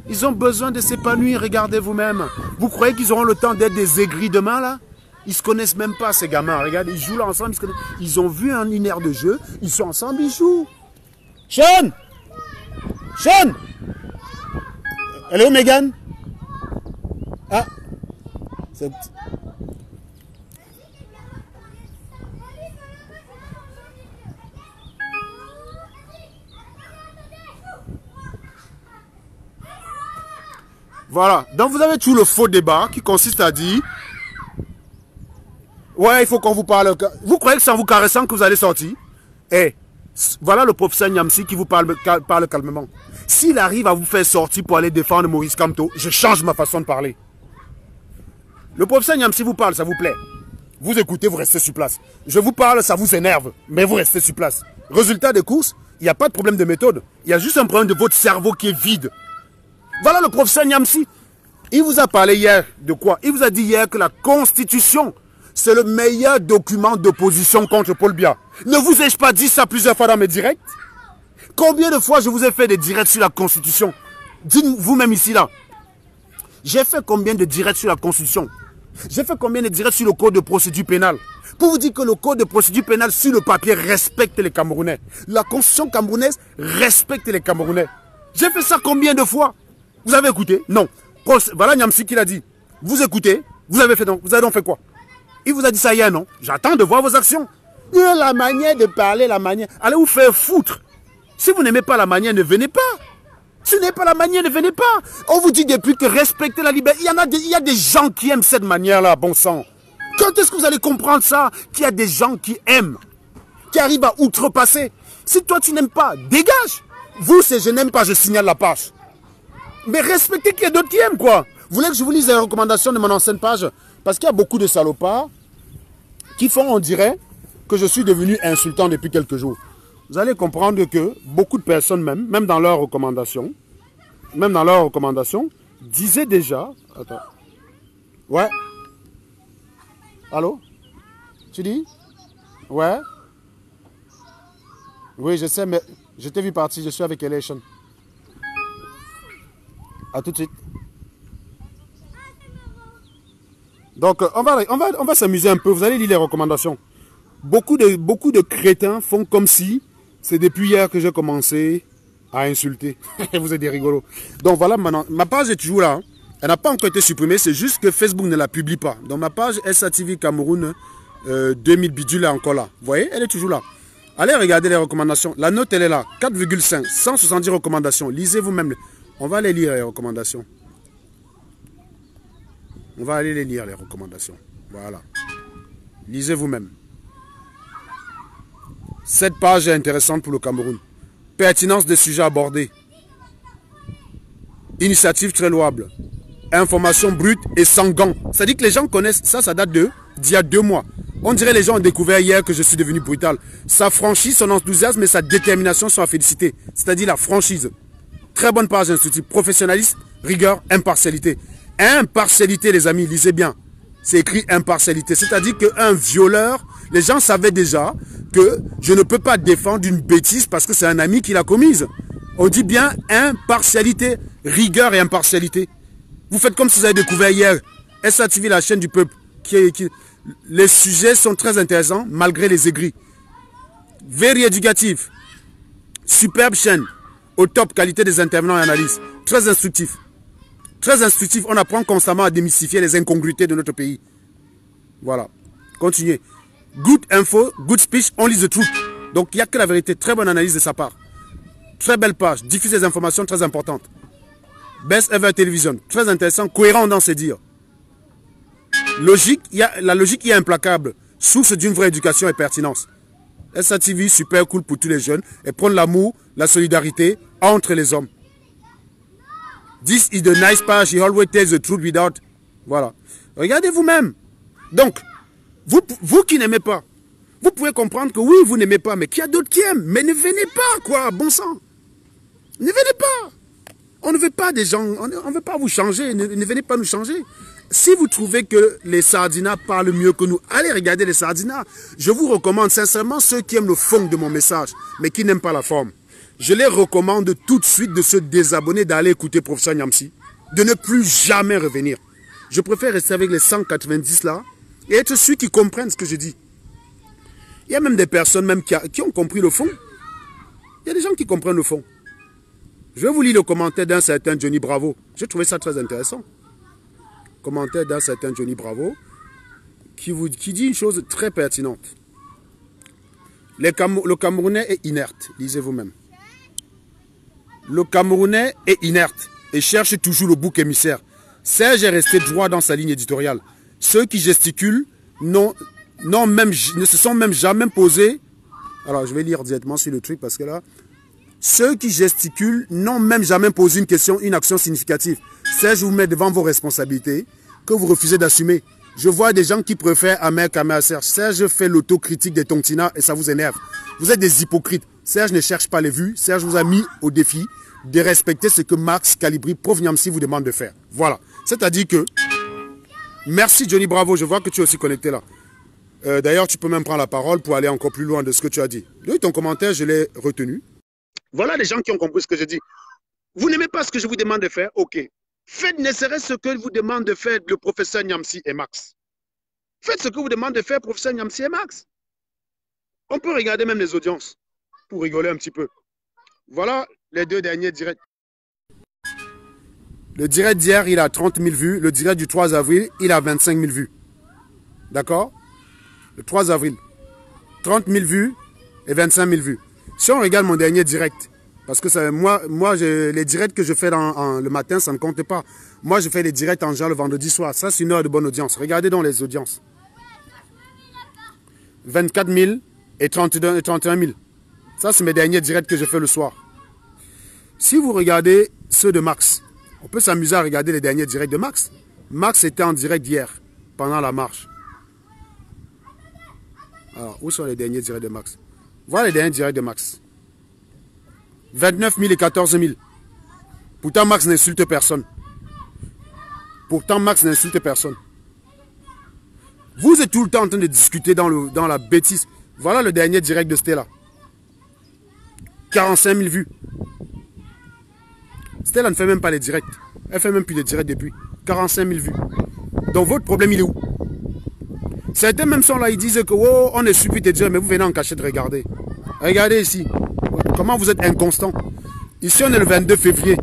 Ils ont besoin de s'épanouir, regardez vous-même. Vous croyez qu'ils auront le temps d'être des aigris demain là? Ils ne se connaissent même pas ces gamins. Regardez, ils jouent là ensemble. Ils ont vu une aire de jeu. Ils sont ensemble, ils jouent. Sean! Sean! Elle est où, Megan? Ah! Voilà. Donc vous avez tout le faux débat qui consiste à dire ouais, il faut qu'on vous parle. Vous croyez que c'est en vous caressant que vous allez sortir? Eh, voilà le professeur Niamsi qui vous parle calmement. S'il arrive à vous faire sortir pour aller défendre Maurice Kamto, je change ma façon de parler. Le professeur Niamsi vous parle, ça vous plaît. Vous écoutez, vous restez sur place. Je vous parle, ça vous énerve, mais vous restez sur place. Résultat des courses, il n'y a pas de problème de méthode. Il y a juste un problème de votre cerveau qui est vide. Voilà le professeur Niamsi. Il vous a parlé hier de quoi? Il vous a dit hier que la Constitution, c'est le meilleur document d'opposition contre Paul Biya. Ne vous ai-je pas dit ça plusieurs fois dans mes directs? Combien de fois je vous ai fait des directs sur la Constitution? Dites vous-même ici là. J'ai fait combien de directs sur la Constitution? J'ai fait combien de directs sur le code de procédure pénale? Pour vous dire que le code de procédure pénale sur le papier respecte les Camerounais. La constitution camerounaise respecte les Camerounais. J'ai fait ça combien de fois? Vous avez écouté? Non. Voilà Niamsi qui l'a dit. Vous écoutez? Vous avez donc fait quoi? Il vous a dit ça hier, non? J'attends de voir vos actions. La manière de parler, la manière... Allez vous faire foutre. Si vous n'aimez pas la manière, ne venez pas. Si vous n'aimez pas la manière, ne venez pas. On vous dit depuis que respectez la liberté. Il y a des gens qui aiment cette manière-là, bon sang. Quand est-ce que vous allez comprendre ça? Qu'il y a des gens qui aiment, qui arrivent à outrepasser. Si toi tu n'aimes pas, dégage. Vous, c'est je n'aime pas, je signale la page. Mais respectez qu'il y a d'autres qui aiment, quoi. Vous voulez que je vous lise les recommandations de mon ancienne page? Parce qu'il y a beaucoup de salopards qui font, on dirait, que je suis devenu insultant depuis quelques jours. Vous allez comprendre que beaucoup de personnes même dans leurs recommandations, disaient déjà... Attends. Ouais. Allô? Tu dis? Ouais. Oui, je sais, mais je t'ai vu partir, je suis avec Elation. À tout de suite. Donc, on va s'amuser un peu. Vous allez lire les recommandations. Beaucoup de crétins font comme si c'est depuis hier que j'ai commencé à insulter. Vous êtes des rigolos. Donc voilà, maintenant, ma page est toujours là. Hein. Elle n'a pas encore été supprimée, c'est juste que Facebook ne la publie pas. Donc ma page SATV Cameroun 2000 bidule est encore là. Vous voyez, elle est toujours là. Allez regarder les recommandations. La note, elle est là. 4,5. 170 recommandations. Lisez vous-même. On va aller lire les recommandations. On va aller les lire, les recommandations. Voilà. Lisez vous-même. Cette page est intéressante pour le Cameroun. Pertinence des sujets abordés. Initiative très louable. Information brute et sans gants. Ça dit que les gens connaissent ça, ça date d'il y a 2 mois. On dirait que les gens ont découvert hier que je suis devenu brutal. Sa franchise, son enthousiasme et sa détermination sont à féliciter. C'est-à-dire la franchise. Très bonne page instructive. Professionnalisme, rigueur, impartialité. Impartialité, les amis, lisez bien. C'est écrit impartialité. C'est-à-dire qu'un violeur, les gens savaient déjà que je ne peux pas défendre une bêtise parce que c'est un ami qui l'a commise. On dit bien impartialité, rigueur et impartialité. Vous faites comme si vous avez découvert hier. SATV, la chaîne du peuple. Les sujets sont très intéressants malgré les aigris. Very éducatif. Superbe chaîne. Au top, qualité des intervenants et analyses. Très instructif. Très instructif. On apprend constamment à démystifier les incongruités de notre pays. Voilà. Continuez. Good info, good speech, on lit the truth. Donc il n'y a que la vérité. Très bonne analyse de sa part. Très belle page. Diffuse des informations très importantes. Best ever television. Très intéressant. Cohérent dans ses dires. Logique, la logique est implacable. Source d'une vraie éducation et pertinence. SATV, super cool pour tous les jeunes. Et prendre l'amour, la solidarité entre les hommes. This is the nice page. He always tells the truth without... Voilà. Regardez vous-même. Donc, vous qui n'aimez pas, vous pouvez comprendre que oui, vous n'aimez pas, mais qu'il y a d'autres qui aiment. Mais ne venez pas, quoi, bon sang. Ne venez pas. On ne veut pas des gens, on ne veut pas vous changer. Ne venez pas nous changer. Si vous trouvez que les Sardinas parlent mieux que nous, allez regarder les Sardinas. Je vous recommande sincèrement ceux qui aiment le fond de mon message, mais qui n'aiment pas la forme. Je les recommande tout de suite de se désabonner, d'aller écouter Professeur Niamsi, de ne plus jamais revenir. Je préfère rester avec les 190 là et être ceux qui comprennent ce que je dis. Il y a même des personnes même qui ont compris le fond. Il y a des gens qui comprennent le fond. Je vais vous lire le commentaire d'un certain Johnny Bravo. J'ai trouvé ça très intéressant. Commentaire d'un certain Johnny Bravo qui dit une chose très pertinente. Le Camerounais est inerte. Lisez vous-même. Le Camerounais est inerte et cherche toujours le bouc émissaire. Serge est resté droit dans sa ligne éditoriale. Ceux qui gesticulent ne se sont même jamais posés. Alors, je vais lire directement sur le truc parce que là... Ceux qui gesticulent n'ont même jamais posé une question, une action significative. Serge vous met devant vos responsabilités que vous refusez d'assumer. Je vois des gens qui préfèrent Amer qu'Amer Serge. Serge fait l'autocritique des tontinas et ça vous énerve. Vous êtes des hypocrites. Serge ne cherche pas les vues. Serge vous a mis au défi de respecter ce que Max Calibri, Prof Niamsi vous demande de faire. Voilà. C'est-à-dire que... Merci Johnny Bravo, je vois que tu es aussi connecté là. D'ailleurs, tu peux même prendre la parole pour aller encore plus loin de ce que tu as dit. Oui, ton commentaire, je l'ai retenu. Voilà les gens qui ont compris ce que je dis. Vous n'aimez pas ce que je vous demande de faire? Ok. Faites ne serait-ce que vous demande de faire le professeur Niamsi et Max. Faites ce que vous demande de faire, professeur Nyamsi et Max. On peut regarder même les audiences pour rigoler un petit peu. Voilà les deux derniers directs. Le direct d'hier, il a 30 000 vues. Le direct du 3 avril, il a 25 000 vues. D'accord? Le 3 avril. 30 000 vues et 25 000 vues. Si on regarde mon dernier direct, parce que moi les directs que je fais le matin, ça ne compte pas. Moi, je fais les directs en genre le vendredi soir. Ça, c'est une heure de bonne audience. Regardez donc les audiences. 24 000 et 31 000. Ça, c'est mes derniers directs que je fais le soir. Si vous regardez ceux de Max, on peut s'amuser à regarder les derniers directs de Max. Max était en direct hier, pendant la marche. Alors, où sont les derniers directs de Max? Voilà les derniers directs de Max. 29 000 et 14 000. Pourtant, Max n'insulte personne. Pourtant, Max n'insulte personne. Vous êtes tout le temps en train de discuter dans la bêtise. Voilà le dernier direct de Stella. 45 000 vues. Stella ne fait même pas les directs. Elle fait même plus les directs depuis. 45 000 vues. Donc votre problème, il est où? Certains même sont là, ils disent que oh, on est stupide de dire, mais vous venez en cachette de regarder. Regardez ici. Comment vous êtes inconstant. Ici, on est le 22 février.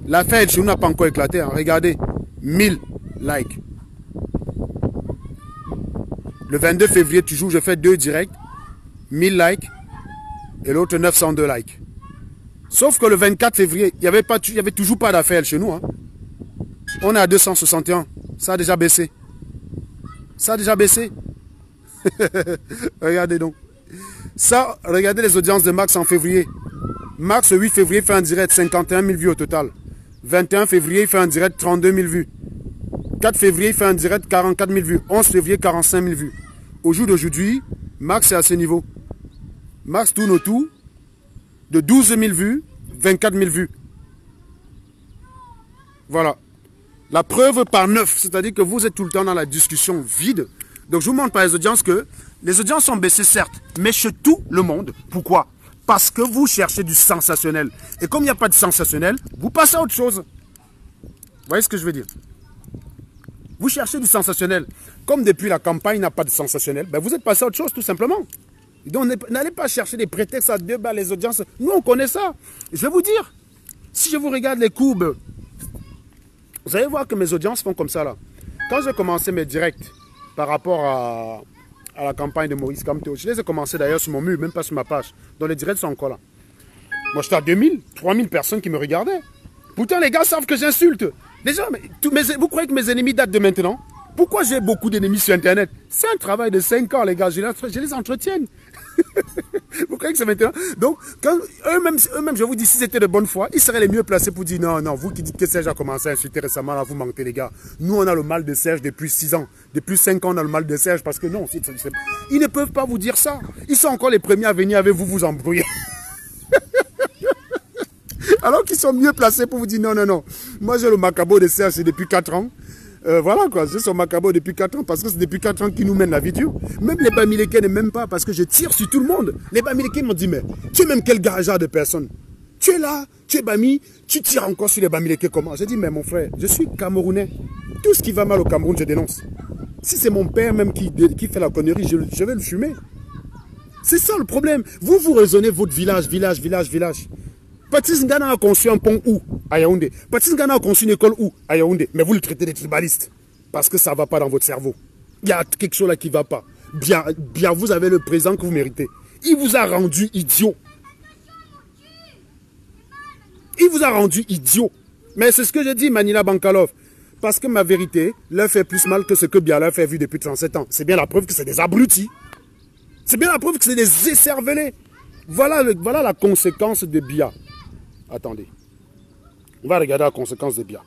L'affaire chez nous n'a pas encore éclaté. Hein. Regardez. 1000 likes. Le 22 février, toujours, je fais 2 directs. 1000 likes. Et l'autre 902 likes. Sauf que le 24 février, il n'y avait toujours pas d'affaires chez nous. Hein. On est à 261. Ça a déjà baissé. Ça a déjà baissé. Regardez donc. Ça, regardez les audiences de Max en février. Max, le 8 février, fait un direct 51 000 vues au total. 21 février, il fait un direct 32 000 vues. 4 février, il fait un direct 44 000 vues. 11 février, 45 000 vues. Au jour d'aujourd'hui, Max est à ce niveau. Max tourne autour de 12 000 vues, 24 000 vues. Voilà. La preuve par 9, c'est-à-dire que vous êtes tout le temps dans la discussion vide. Donc je vous montre par les audiences que les audiences ont baissé certes, mais chez tout le monde. Pourquoi? Parce que vous cherchez du sensationnel. Et comme il n'y a pas de sensationnel, vous passez à autre chose. Vous voyez ce que je veux dire? Vous cherchez du sensationnel. Comme depuis la campagne n'a pas de sensationnel, ben vous êtes passé à autre chose tout simplement. Donc n'allez pas chercher des prétextes à débattre les audiences. Nous on connaît ça. Je vais vous dire, si je vous regarde les courbes, vous allez voir que mes audiences font comme ça là. Quand j'ai commencé mes directs par rapport à la campagne de Maurice Kamto, je les ai commencés d'ailleurs sur mon mur, même pas sur ma page. Donc les directs sont encore là. Moi j'étais à 2000, 3000 personnes qui me regardaient. Pourtant les gars savent que j'insulte. Les gens, vous croyez que mes ennemis datent de maintenant? Pourquoi j'ai beaucoup d'ennemis sur Internet? C'est un travail de 5 ans les gars, je les entretiens. Vous croyez que c'est maintenant? Donc, quand eux-mêmes, je vous dis, si c'était de bonne foi, ils seraient les mieux placés pour dire non, non, vous qui dites que Serge a commencé à insulter récemment, là, vous mentez, les gars. Nous, on a le mal de Serge depuis 6 ans. Depuis 5 ans, on a le mal de Serge parce que non, ils ne peuvent pas vous dire ça. Ils sont encore les premiers à venir avec vous, vous embrouiller. Alors qu'ils sont mieux placés pour vous dire non, non, non. Moi, j'ai le macabo de Serge depuis 4 ans. Voilà quoi, j'ai son macabo depuis 4 ans parce que c'est depuis 4 ans qu'il nous mène la vidéo. Même les Bamileke ne m'aiment pas parce que je tire sur tout le monde. Les Bamileke m'ont dit mais tu es même quel garageard de personnes? Tu es là, tu es Bami, tu tires encore sur les Bamileke comment? J'ai dit mais mon frère, je suis Camerounais. Tout ce qui va mal au Cameroun, je dénonce. Si c'est mon père même qui fait la connerie, je vais le fumer. C'est ça le problème. Vous raisonnez votre village. Patrice Ngana a conçu un pont où? À Yaoundé. Patrice Ngana a conçu une école où? À Yaoundé. Mais vous le traitez de tribaliste. Parce que ça ne va pas dans votre cerveau. Il y a quelque chose là qui ne va pas. Bien, vous avez le président que vous méritez. Il vous a rendu idiot. Il vous a rendu idiot. Mais c'est ce que je dis, Manila Bankalov. Parce que ma vérité leur fait plus mal que ce que Biya leur fait vu depuis 37 ans. C'est bien la preuve que c'est des abrutis. C'est bien la preuve que c'est des écervelés. Voilà la conséquence de Biya. Attendez. On va regarder la conséquence de Biya.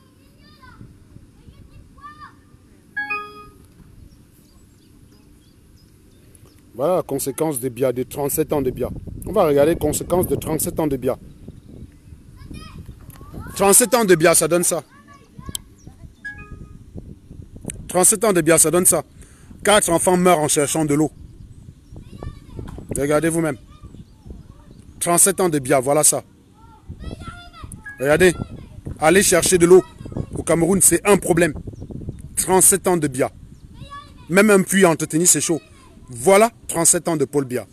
Voilà la conséquence de Biya, de 37 ans de Biya. On va regarder les conséquences de 37 ans de Biya. 37 ans de Biya, ça donne ça. 37 ans de Biya, ça donne ça. 4 enfants meurent en cherchant de l'eau. Regardez vous-même. 37 ans de Biya, voilà ça. Regardez, aller chercher de l'eau au Cameroun, c'est un problème. 37 ans de Biya. Même un puits à entretenir, c'est chaud. Voilà 37 ans de Paul Biya.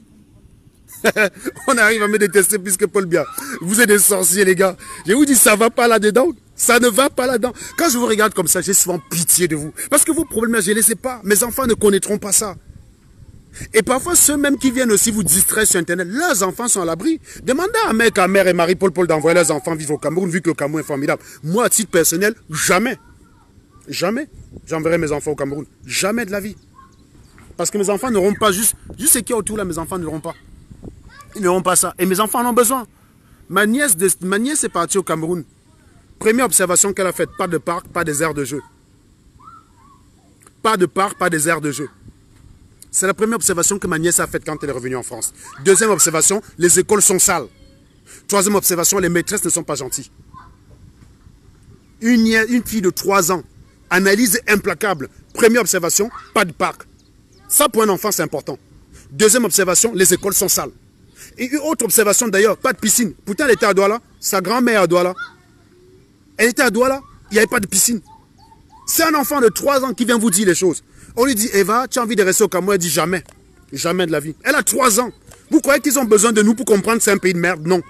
On arrive à me détester plus que Paul Biya. Vous êtes des sorciers, les gars. Je vous dis, ça va pas là-dedans. Ça ne va pas là-dedans. Quand je vous regarde comme ça, j'ai souvent pitié de vous. Parce que vos problèmes, je ne les sais pas. Mes enfants ne connaîtront pas ça. Et parfois, ceux même qui viennent aussi vous distraire sur Internet, leurs enfants sont à l'abri. Demandez à mec, à mère et Marie-Paul d'envoyer leurs enfants vivre au Cameroun, vu que le Cameroun est formidable. Moi, à titre personnel, jamais. Jamais. J'enverrai mes enfants au Cameroun. Jamais de la vie. Parce que mes enfants n'auront pas juste ce qu'il y a autour là, mes enfants n'auront pas. Ils n'auront pas ça. Et mes enfants en ont besoin. Ma nièce est partie au Cameroun. Première observation qu'elle a faite, pas de parc, pas des aires de jeu. Pas de parc, pas des aires de jeu. C'est la première observation que ma nièce a faite quand elle est revenue en France. Deuxième observation, les écoles sont sales. Troisième observation, les maîtresses ne sont pas gentilles. Une fille de 3 ans, analyse implacable. Première observation, pas de parc. Ça pour un enfant c'est important. Deuxième observation, les écoles sont sales. Et une autre observation d'ailleurs, pas de piscine. Pourtant elle était à Douala, sa grand-mère à Douala. Elle était à Douala, il n'y avait pas de piscine. C'est un enfant de 3 ans qui vient vous dire les choses. On lui dit, Eva, tu as envie de rester au Cameroun? Elle dit jamais. Jamais de la vie. Elle a 3 ans. Vous croyez qu'ils ont besoin de nous pour comprendre que c'est un pays de merde? Non.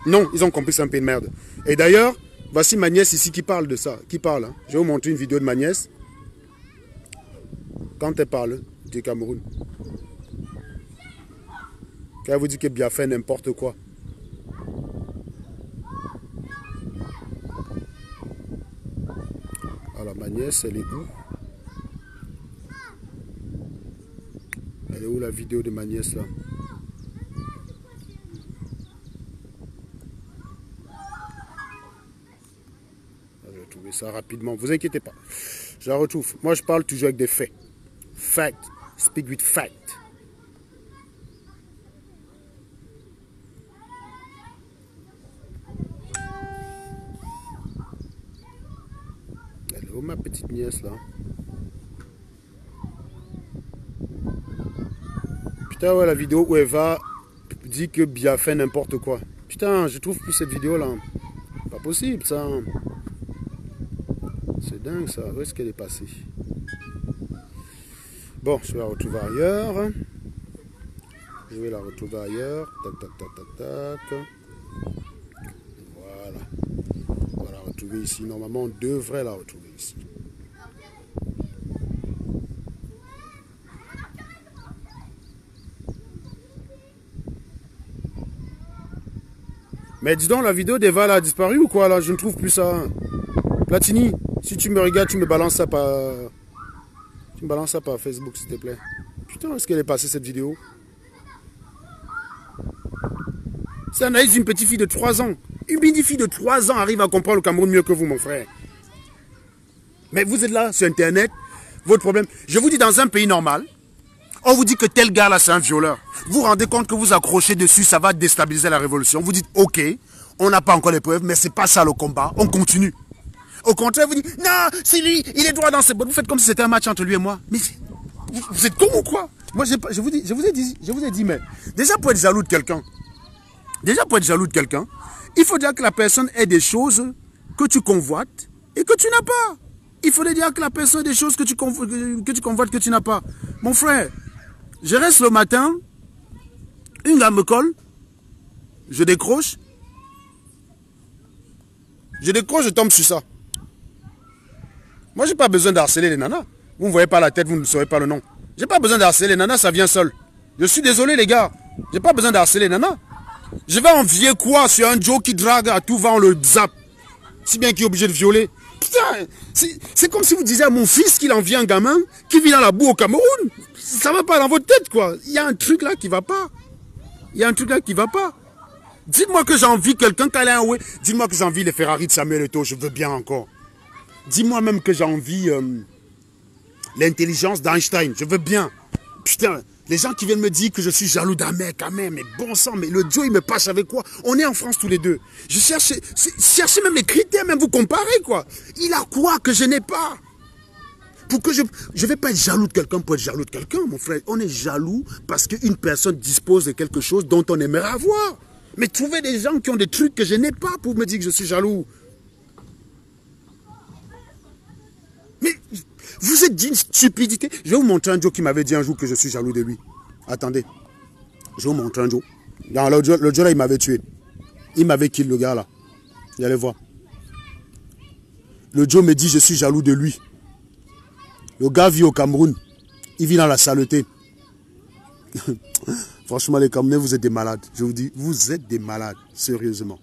Non, ils ont compris que c'est un pays de merde. Et d'ailleurs, voici ma nièce ici qui parle de ça. Qui parle. Hein. Je vais vous montrer une vidéo de ma nièce. Quand elle parle du Cameroun. Quand elle vous dit que Biya fait n'importe quoi. Alors ma nièce, elle est où? Elle est où la vidéo de ma nièce là? Je vais retrouver ça rapidement, vous inquiétez pas. Je la retrouve. Moi je parle toujours avec des faits. Fact. Speak with fact. Elle est où ma petite nièce là? Putain, ouais, la vidéo où Eva dit que Biya fait n'importe quoi. Putain, je trouve plus cette vidéo là. Pas possible ça. C'est dingue ça. Où est-ce qu'elle est passée? Bon, je vais la retrouver ailleurs. Je vais la retrouver ailleurs. Tac, tac, tac, tac, tac. Voilà. On va la retrouver ici. Normalement, on devrait la retrouver ici. Mais dis donc, la vidéo d'Eva a disparu ou quoi là? Je ne trouve plus ça. Platini, si tu me regardes, tu me balances ça par... Tu me balances ça par Facebook, s'il te plaît. Putain, où est-ce qu'elle est passée cette vidéo? C'est Anaïs, une petite fille de 3 ans. Une petite fille de 3 ans arrive à comprendre le Cameroun mieux que vous, mon frère. Mais vous êtes là, sur Internet, votre problème... Je vous dis, dans un pays normal, on vous dit que tel gars là, c'est un violeur. Vous vous rendez compte que vous accrochez dessus, ça va déstabiliser la révolution. Vous dites, ok, on n'a pas encore les preuves, mais c'est pas ça le combat, on continue. Au contraire, vous dites, non, c'est lui, il est droit dans ses bottes. Vous faites comme si c'était un match entre lui et moi. Mais vous êtes con ou quoi? Moi, je vous ai dit, mais déjà pour être jaloux de quelqu'un, il faut dire que la personne ait des choses que tu convoites et que tu n'as pas. Il faut dire que la personne ait des choses que tu convoites que tu n'as pas. Mon frère, je reste le matin, une gars me colle, je décroche, je tombe sur ça. Moi, je n'ai pas besoin d'harceler les nanas. Vous ne voyez pas la tête, vous ne saurez pas le nom. Je n'ai pas besoin d'harceler les nanas, ça vient seul. Je suis désolé, les gars. Je n'ai pas besoin d'harceler les nanas. Je vais envier quoi sur un Joe qui drague à tout va, on le zappe. Si bien qu'il est obligé de violer. Putain, c'est comme si vous disiez à mon fils qu'il envie un gamin qui vit dans la boue au Cameroun. Ça ne va pas dans votre tête, quoi. Il y a un truc là qui ne va pas. Dites-moi que j'envie quelqu'un qui a un ouais. Dites-moi que j'envie les Ferrari de Samuel Eto'o, je veux bien encore. Dis-moi même que j'envie l'intelligence d'Einstein, je veux bien. Putain, les gens qui viennent me dire que je suis jaloux d'un mec, mais bon sang, mais le Joe il me passe avec quoi? On est en France tous les deux. Je cherchais même les critères, même vous comparez quoi. Il a quoi que je n'ai pas? Pour que je ne vais pas être jaloux de quelqu'un pour être jaloux de quelqu'un, mon frère. On est jaloux parce qu'une personne dispose de quelque chose dont on aimerait avoir. Mais trouver des gens qui ont des trucs que je n'ai pas pour me dire que je suis jaloux. Mais Vous êtes d'une stupidité. Je vais vous montrer un Joe qui m'avait dit un jour que je suis jaloux de lui. Attendez. Je vais vous montrer un Joe. Le Joe là, il m'avait tué. Il m'avait kill le gars là. Vous allez voir. Le Joe me dit je suis jaloux de lui. Le gars vit au Cameroun. Il vit dans la saleté. Franchement, les Camerounais, vous êtes des malades. Je vous dis, vous êtes des malades. Sérieusement.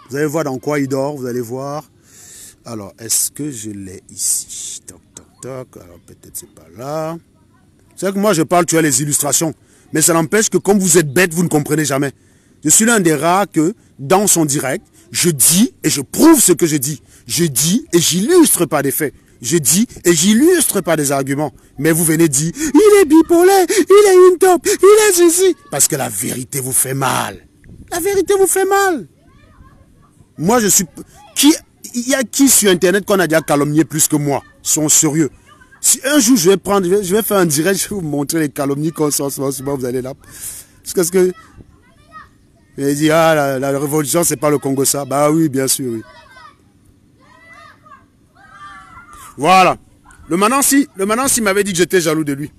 Vous allez voir dans quoi il dort. Vous allez voir. Alors, est-ce que je l'ai ici? Toc, toc, toc. Alors, peut-être c'est pas là. C'est vrai que moi, je parle, tu as les illustrations. Mais ça n'empêche que comme vous êtes bête, vous ne comprenez jamais. Je suis l'un des rares que, dans son direct, je dis et je prouve ce que je dis. Je dis et j'illustre pas des faits. Je dis et j'illustre pas des arguments. Mais vous venez dire, il est bipolaire, il est une top, il est ceci. Parce que la vérité vous fait mal. La vérité vous fait mal. Moi, je suis... Il y a qui sur Internet qu'on a déjà calomnié plus que moi? Ils sont sérieux. Si un jour je vais faire un direct, je vais vous montrer les calomnies qu'on sort souvent, vous allez là. Parce que... Il dit, ah, la révolution, c'est pas le Congo ça. Bah oui, bien sûr, oui. Voilà. Le Manansi m'avait dit que j'étais jaloux de lui.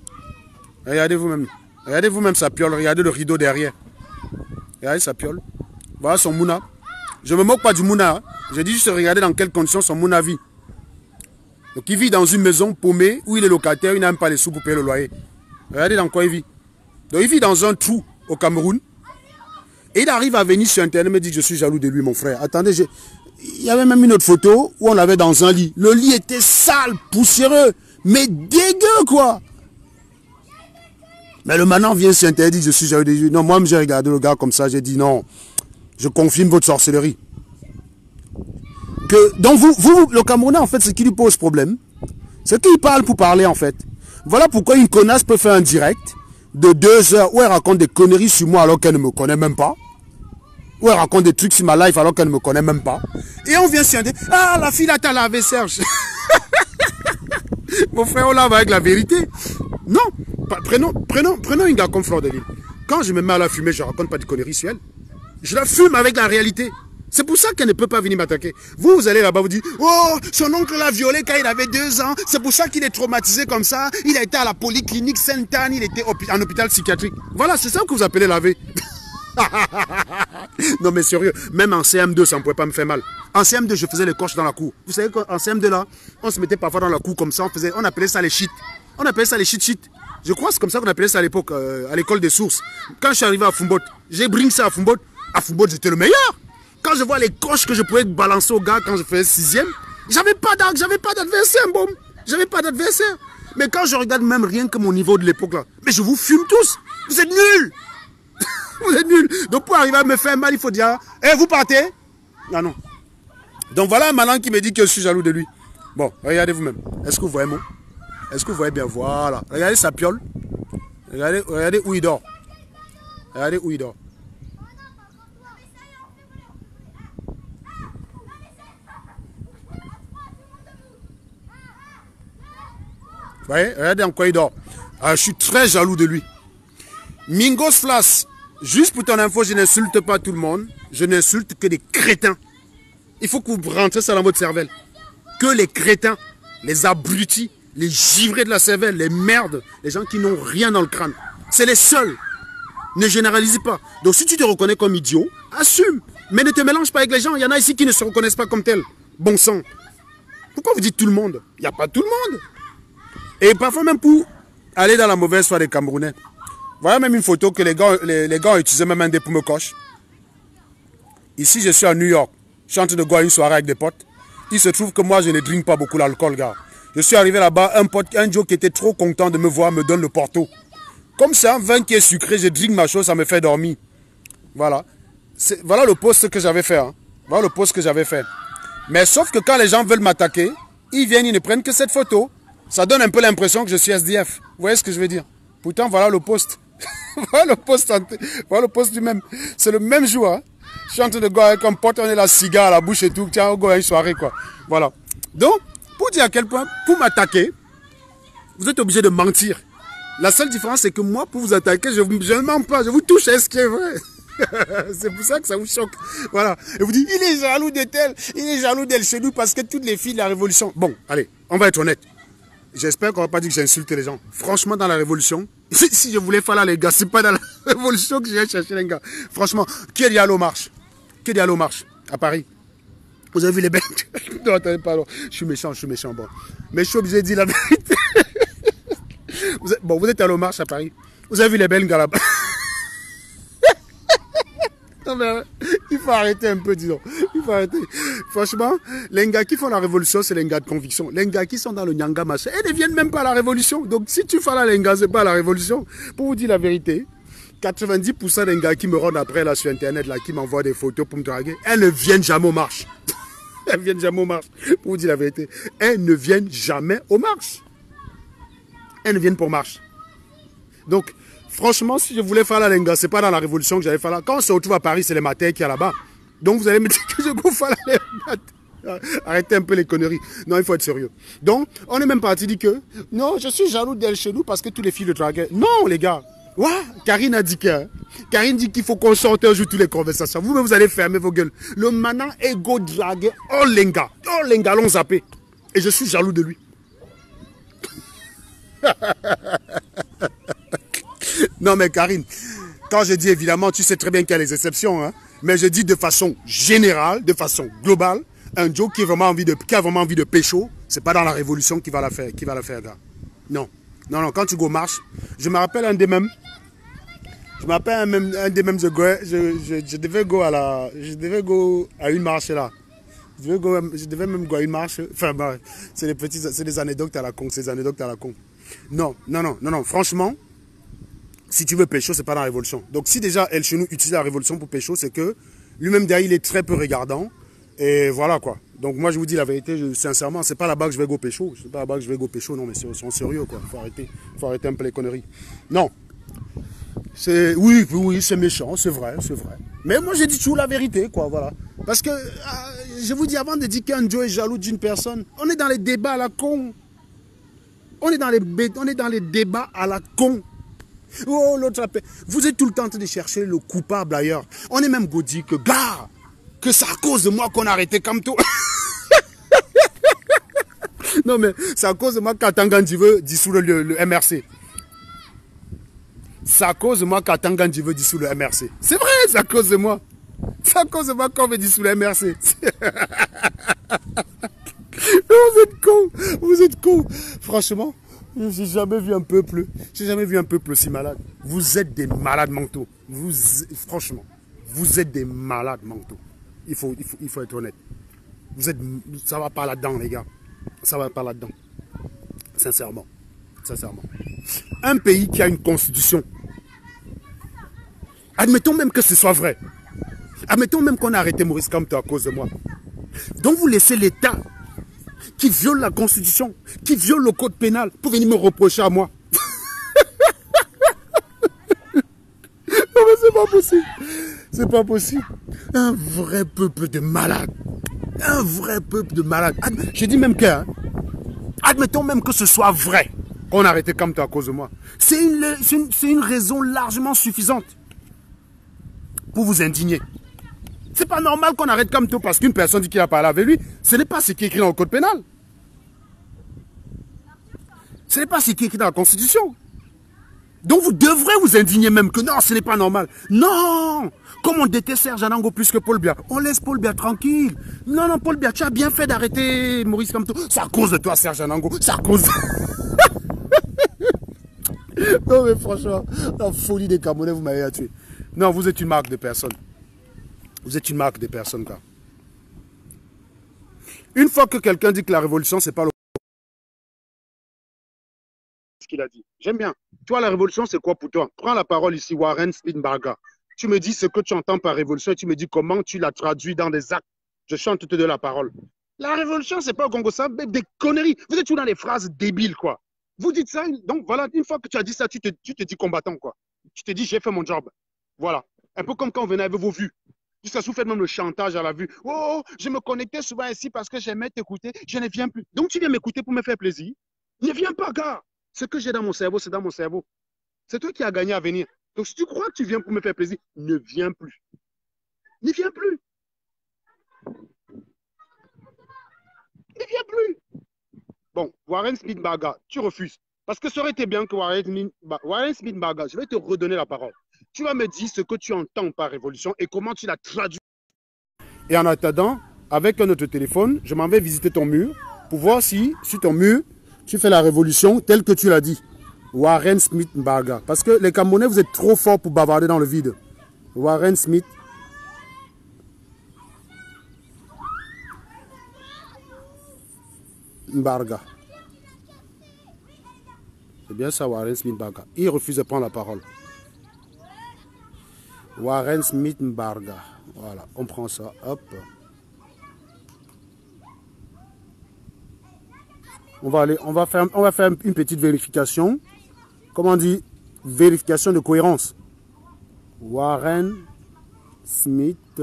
Regardez vous-même. Regardez vous-même sa piole. Regardez le rideau derrière. Regardez sa piole. Voilà son Mouna. Je ne me moque pas du Mouna. Hein. J'ai dit juste regarder dans quelles conditions son Mouna vit. Donc il vit dans une maison paumée où il est locataire, il n'a même pas les sous pour payer le loyer. Regardez dans quoi il vit. Donc il vit dans un trou au Cameroun. Et il arrive à venir sur Internet et me dit que je suis jaloux de lui, mon frère. Attendez, il y avait même une autre photo où on l'avait dans un lit. Le lit était sale, poussiéreux, mais dégueu quoi. Mais le manant vient sur Internet et dit que je suis jaloux de lui. Non, moi j'ai regardé le gars comme ça, j'ai dit non, je confirme votre sorcellerie. Donc vous, le Camerounais en fait, ce qui lui pose problème, c'est qu'il parle pour parler en fait. Voilà pourquoi une connasse peut faire un direct de 2 heures où elle raconte des conneries sur moi alors qu'elle ne me connaît même pas. Où elle raconte des trucs sur ma life alors qu'elle ne me connaît même pas. Et on vient sur un dit, ah la fille là t'as lavé Serge. Mon frère on lave avec la vérité. Non, prenons une gars comme Fleur de Lys. Quand je me mets à la fumer, je raconte pas de conneries sur elle. Je la fume avec la réalité. C'est pour ça qu'elle ne peut pas venir m'attaquer. Vous allez là-bas, vous dites, oh, son oncle l'a violé quand il avait 2 ans. C'est pour ça qu'il est traumatisé comme ça. Il a été à la polyclinique Sainte-Anne, il était en hôpital psychiatrique. Voilà, c'est ça que vous appelez laver. Non mais sérieux, même en CM2, ça ne pouvait pas me faire mal. En CM2, je faisais les coches dans la cour. Vous savez qu'en CM2 là, on se mettait parfois dans la cour comme ça, on appelait ça les shit. On appelait ça les shit. Je crois que c'est comme ça qu'on appelait ça à l'époque, à l'école des sources. Quand je suis arrivé à Foumbot, j'ai brinqué ça à Foumbot. À Foumbot, j'étais le meilleur. Quand je vois les coches que je pouvais balancer aux gars quand je faisais 6e, j'avais pas d'adversaire, bon. J'avais pas d'adversaire. Mais quand je regarde même rien que mon niveau de l'époque là, mais je vous fume tous. Vous êtes nuls. Vous êtes nuls. Donc pour arriver à me faire mal, il faut dire, eh, vous partez? Ah non. Donc voilà un malin qui me dit que je suis jaloux de lui. Bon, regardez vous-même. Est-ce que vous voyez moi? Est-ce que vous voyez bien? Voilà. Regardez sa piole. Regardez où il dort. Regardez où il dort. Vous voyez, regardez en quoi il dort. Alors, je suis très jaloux de lui. Mingos Flas, juste pour ton info, je n'insulte pas tout le monde. Je n'insulte que des crétins. Il faut que vous rentrez ça dans votre cervelle. Que les crétins, les abrutis, les givrés de la cervelle, les merdes, les gens qui n'ont rien dans le crâne. C'est les seuls. Ne généralise pas. Donc si tu te reconnais comme idiot, assume. Mais ne te mélange pas avec les gens. Il y en a ici qui ne se reconnaissent pas comme tels. Bon sang. Pourquoi vous dites tout le monde? Il n'y a pas tout le monde. Et parfois même pour aller dans la mauvaise foi des Camerounais. Voilà même une photo que les gars ont utilisé même un dé pour me coche. Ici je suis à New York. Je suis en train de boire une soirée avec des potes. Il se trouve que moi je ne drink pas beaucoup l'alcool, gars. Je suis arrivé là-bas, un Joe qui était trop content de me voir me donne le porto. Comme c'est un vin qui est sucré, je drink ma chose, ça me fait dormir. Voilà. Voilà le post que j'avais fait. Hein. Voilà le post que j'avais fait. Mais sauf que quand les gens veulent m'attaquer, ils viennent, ils ne prennent que cette photo. Ça donne un peu l'impression que je suis SDF. Vous voyez ce que je veux dire? Pourtant, voilà le post. Voilà le post du même. C'est le même jour. Hein? Je suis en train de boire avec un pote, on est là, cigare à la bouche et tout. Tiens, on go à une soirée, quoi. Voilà. Donc, pour dire à quel point, pour m'attaquer, vous êtes obligé de mentir. La seule différence, c'est que moi, pour vous attaquer, je ne mens pas. Je vous touche à ce qui est vrai. C'est pour ça que ça vous choque. Voilà. Et vous dites, il est jaloux de tel, il est jaloux d'elle chez nous parce que toutes les filles de la révolution. Bon, allez, on va être honnête. J'espère qu'on va pas dire que j'ai insulté les gens. Franchement, dans la révolution, si je voulais faire là, les gars, c'est pas dans la révolution que j'ai cherché les gars. Franchement, qui est allé aux marches? Qui est allé aux marches à Paris? Vous avez vu les bêtes? Non, attendez, pardon. Je suis méchant, bon. Mais je suis obligé de dire la vérité. Bon, vous êtes allé aux marches à Paris. Vous avez vu les Belges là-bas? Non, mais il faut arrêter un peu, disons. Il faut arrêter. Franchement, les gars qui font la révolution, c'est les gars de conviction. Les gars qui sont dans le Nyanga machin, ils ne viennent même pas à la révolution. Donc, si tu fais là, les gars, c'est pas la révolution. Pour vous dire la vérité, 90% des gars qui me rendent après là sur Internet, là, qui m'envoient des photos pour me draguer, elles ne viennent jamais aux marches. Elles viennent jamais aux marches. Pour vous dire la vérité, elles ne viennent jamais aux marches. Elles ne viennent pas aux marches. Donc, franchement, si je voulais faire la lenga, c'est pas dans la révolution que j'allais faire là. Quand on se retrouve à Paris, c'est les matins qui y a là-bas. Donc vous allez me dire que je go faire la lenga. Arrêtez un peu les conneries. Non, il faut être sérieux. Donc, on est même parti dire que non, je suis jaloux d'elle chez nous parce que toutes les filles le draguaient. Non, les gars. Ouais, Karine a dit que. Karine dit qu'il faut qu'on sorte un jour toutes les conversations. Vous-même, vous allez fermer vos gueules. Le manant est go draguer. Oh, lenga. Oh, lenga, l'ont zappé. Et je suis jaloux de lui. Non mais Karine, quand je dis évidemment, tu sais très bien qu'il y a les exceptions, hein, mais je dis de façon générale, de façon globale, un Joe qui a vraiment envie de pécho, c'est pas dans la révolution qu'il va la faire, gars. Non, non, non, quand tu go marche, je me rappelle un des mêmes, je devais go à une marche là. Je devais même go à une marche, enfin, bah, c'est des anecdotes à la con, Non, non, non, non, non, franchement, si tu veux pécho, c'est pas dans la révolution. Donc si déjà El Chenou utilise la révolution pour pécho, c'est que lui-même derrière, il est très peu regardant. Et voilà quoi. Donc moi je vous dis la vérité, sincèrement, c'est pas là-bas que je vais go pécho. C'est pas là-bas que je vais go pécho, non mais c'est sérieux quoi. Faut arrêter un peu les conneries. Non. Oui, c'est méchant, c'est vrai. Mais moi j'ai dit toujours la vérité quoi, voilà. Parce que je vous dis avant de dire qu'un Joe est jaloux d'une personne, on est dans les débats à la con. On est dans les débats à la con. Oh, l'autre appelle. Vous êtes tout le temps en train de chercher le coupable ailleurs. On est même dit que, gars, que c'est à cause de moi qu'on a arrêté Kamto. Non, mais c'est à cause de moi qu'Atanganji veut dissoudre le MRC. C'est à cause de moi qu'Atanganji veut dissoudre le MRC. C'est vrai, c'est à cause de moi. C'est à cause de moi qu'on veut dissoudre le MRC. Vous êtes cons. Franchement. J'ai jamais vu un peuple aussi malade. Vous êtes des malades mentaux. Franchement, vous êtes des malades mentaux. Il faut être honnête. Ça va pas là-dedans, les gars. Ça va pas là-dedans. Sincèrement. Un pays qui a une constitution. Admettons même que ce soit vrai. Admettons même qu'on a arrêté Maurice Kamto à cause de moi. Donc vous laissez l'État qui viole la constitution, qui viole le code pénal pour venir me reprocher à moi. Non mais c'est pas possible. C'est pas possible. Un vrai peuple de malades. Un vrai peuple de malades. Je dis même que, hein, admettons même que ce soit vrai qu'on a arrêté Kamto à cause de moi. C'est une raison largement suffisante pour vous indigner. C'est pas normal qu'on arrête Kamto parce qu'une personne dit qu'il a parlé avec lui. Ce n'est pas ce qui est écrit dans le code pénal. Ce n'est pas ce qui est écrit dans la Constitution. Donc vous devrez vous indigner même que non, ce n'est pas normal. Non! Comme on déteste Serge Anango plus que Paul Biya, on laisse Paul Biya tranquille. Non, non, Paul Biya, tu as bien fait d'arrêter Maurice Kamto. C'est à cause de toi, Serge Anango. C'est à cause... Non mais franchement, la folie des Camerounais, vous m'avez tué. Non, vous êtes une marque de personne. Vous êtes une marque de personne, quoi. Une fois que quelqu'un dit que la révolution, c'est pas le... Ce qu'il a dit. J'aime bien. Toi, la révolution, c'est quoi pour toi? Prends la parole ici, Warren Spinbarga. Tu me dis ce que tu entends par révolution et tu me dis comment tu la traduis dans des actes. Je chante te de la parole. La révolution, c'est pas au Congo, ça, des conneries. Vous êtes toujours dans les phrases débiles, quoi. Vous dites ça, donc voilà, une fois que tu as dit ça, tu te dis combattant, quoi. Tu te dis, j'ai fait mon job. Voilà. Un peu comme quand on venait avec vos vues. Jusqu'à ce que vous faites même le chantage à la vue. Oh, je me connectais souvent ici parce que j'aimais t'écouter. Je ne viens plus. Donc tu viens m'écouter pour me faire plaisir. Ne viens pas, gars. Ce que j'ai dans mon cerveau, c'est dans mon cerveau. C'est toi qui as gagné à venir. Donc, si tu crois que tu viens pour me faire plaisir, ne viens plus. Ne viens plus. Ne viens plus. Bon, Warren Smith Barga, tu refuses. Parce que ça aurait été bien que Warren Smith Barga, je vais te redonner la parole. Tu vas me dire ce que tu entends par révolution et comment tu la traduis. Et en attendant, avec un autre téléphone, je m'en vais visiter ton mur pour voir si, sur ton mur, tu fais la révolution telle que tu l'as dit. Warren Smith Barga. Parce que les Camerounais, vous êtes trop forts pour bavarder dans le vide. Warren Smith Barga. C'est bien ça, Warren Smith Barga. Il refuse de prendre la parole. Warren Smith Barga. Voilà, on prend ça. Hop. On va faire une petite vérification. Comment on dit? Vérification de cohérence. Warren Smith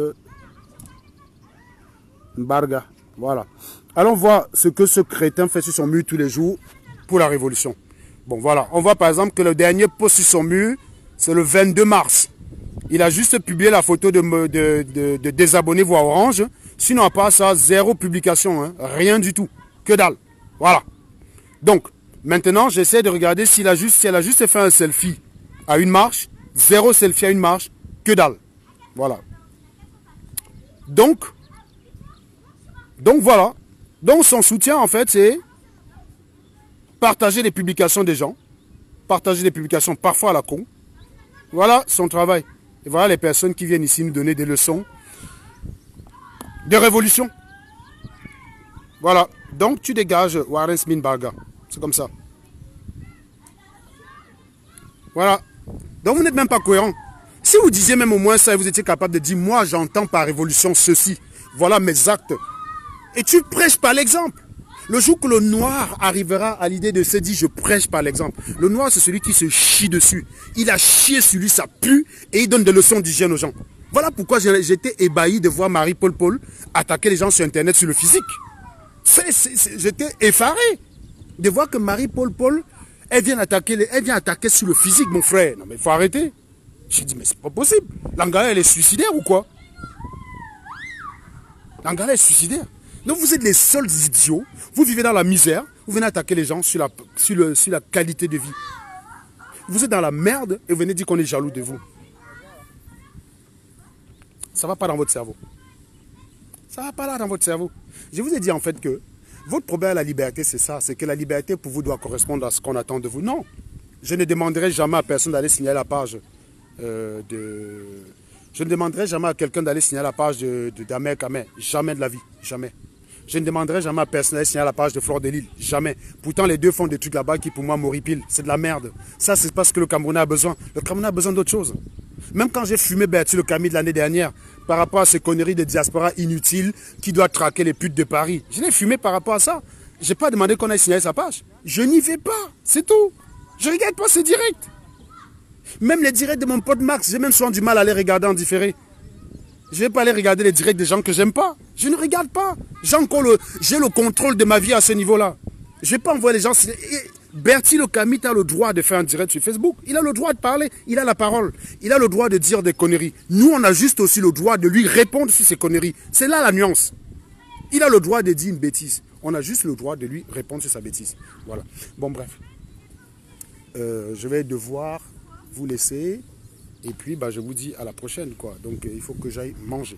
Barga. Voilà. Allons voir ce que ce crétin fait sur son mur tous les jours pour la révolution. Bon, voilà. On voit par exemple que le dernier post sur son mur, c'est le 22 mars. Il a juste publié la photo de désabonner voire orange. Sinon, à part ça, zéro publication. Hein. Rien du tout. Que dalle. Voilà. Donc, maintenant, j'essaie de regarder si elle a juste fait un selfie à une marche. Zéro selfie à une marche. Que dalle. Voilà. Donc voilà. Donc son soutien, en fait, c'est partager les publications des gens. Partager des publications parfois à la con. Voilà son travail. Et voilà les personnes qui viennent ici nous donner des leçons de révolution. Voilà. Donc tu dégages Warren Smith Barga. C'est comme ça. Voilà. Donc vous n'êtes même pas cohérent. Si vous disiez même au moins ça et vous étiez capable de dire, moi j'entends par révolution ceci. Voilà mes actes. Et tu prêches par l'exemple. Le jour que le noir arrivera à l'idée de se dire, je prêche par l'exemple. Le noir, c'est celui qui se chie dessus. Il a chié sur lui, ça pue, et il donne des leçons d'hygiène aux gens. Voilà pourquoi j'étais ébahi de voir Marie-Paul Paul attaquer les gens sur Internet sur le physique. J'étais effaré de voir que Marie-Paul Paul, elle vient attaquer sur le physique, mon frère. Non mais il faut arrêter. J'ai dit, mais c'est pas possible. L'Angala, elle est suicidaire ou quoi? L'Angala est suicidaire. Donc vous êtes les seuls idiots, vous vivez dans la misère, vous venez attaquer les gens sur la qualité de vie. Vous êtes dans la merde et vous venez dire qu'on est jaloux de vous. Ça ne va pas dans votre cerveau. Ça ne va pas là dans votre cerveau. Je vous ai dit en fait que votre problème à la liberté, c'est ça, c'est que la liberté pour vous doit correspondre à ce qu'on attend de vous. Non, je ne demanderai jamais à personne d'aller signaler la page Je ne demanderai jamais à quelqu'un d'aller signaler la page d'Amer Kamer. Jamais de la vie, jamais. Je ne demanderai jamais à personne d'aller signaler la page de Fleur de Lille. Jamais. Pourtant, les deux font des trucs là-bas qui, pour moi, m'horripilent. C'est de la merde. Ça, c'est pas ce que le Camerounais a besoin. Le Camerounais a besoin d'autre chose. Même quand j'ai fumé Bertie le Camille de l'année dernière, par rapport à ces conneries de diaspora inutiles qui doit traquer les putes de Paris, je l'ai fumé par rapport à ça. Je n'ai pas demandé qu'on aille signaler sa page. Je n'y vais pas. C'est tout. Je ne regarde pas ces directs. Même les directs de mon pote Max, j'ai même souvent du mal à les regarder en différé. Je ne vais pas aller regarder les directs des gens que j'aime pas. Je ne regarde pas. J'ai le contrôle de ma vie à ce niveau-là. Je ne vais pas envoyer les gens. Bertie le Camille a le droit de faire un direct sur Facebook. Il a le droit de parler. Il a la parole. Il a le droit de dire des conneries. Nous, on a juste aussi le droit de lui répondre sur ces conneries. C'est là la nuance. Il a le droit de dire une bêtise. On a juste le droit de lui répondre sur sa bêtise. Voilà. Bon, bref. Je vais devoir vous laisser. Et puis, je vous dis à la prochaine, quoi. Donc, il faut que j'aille manger.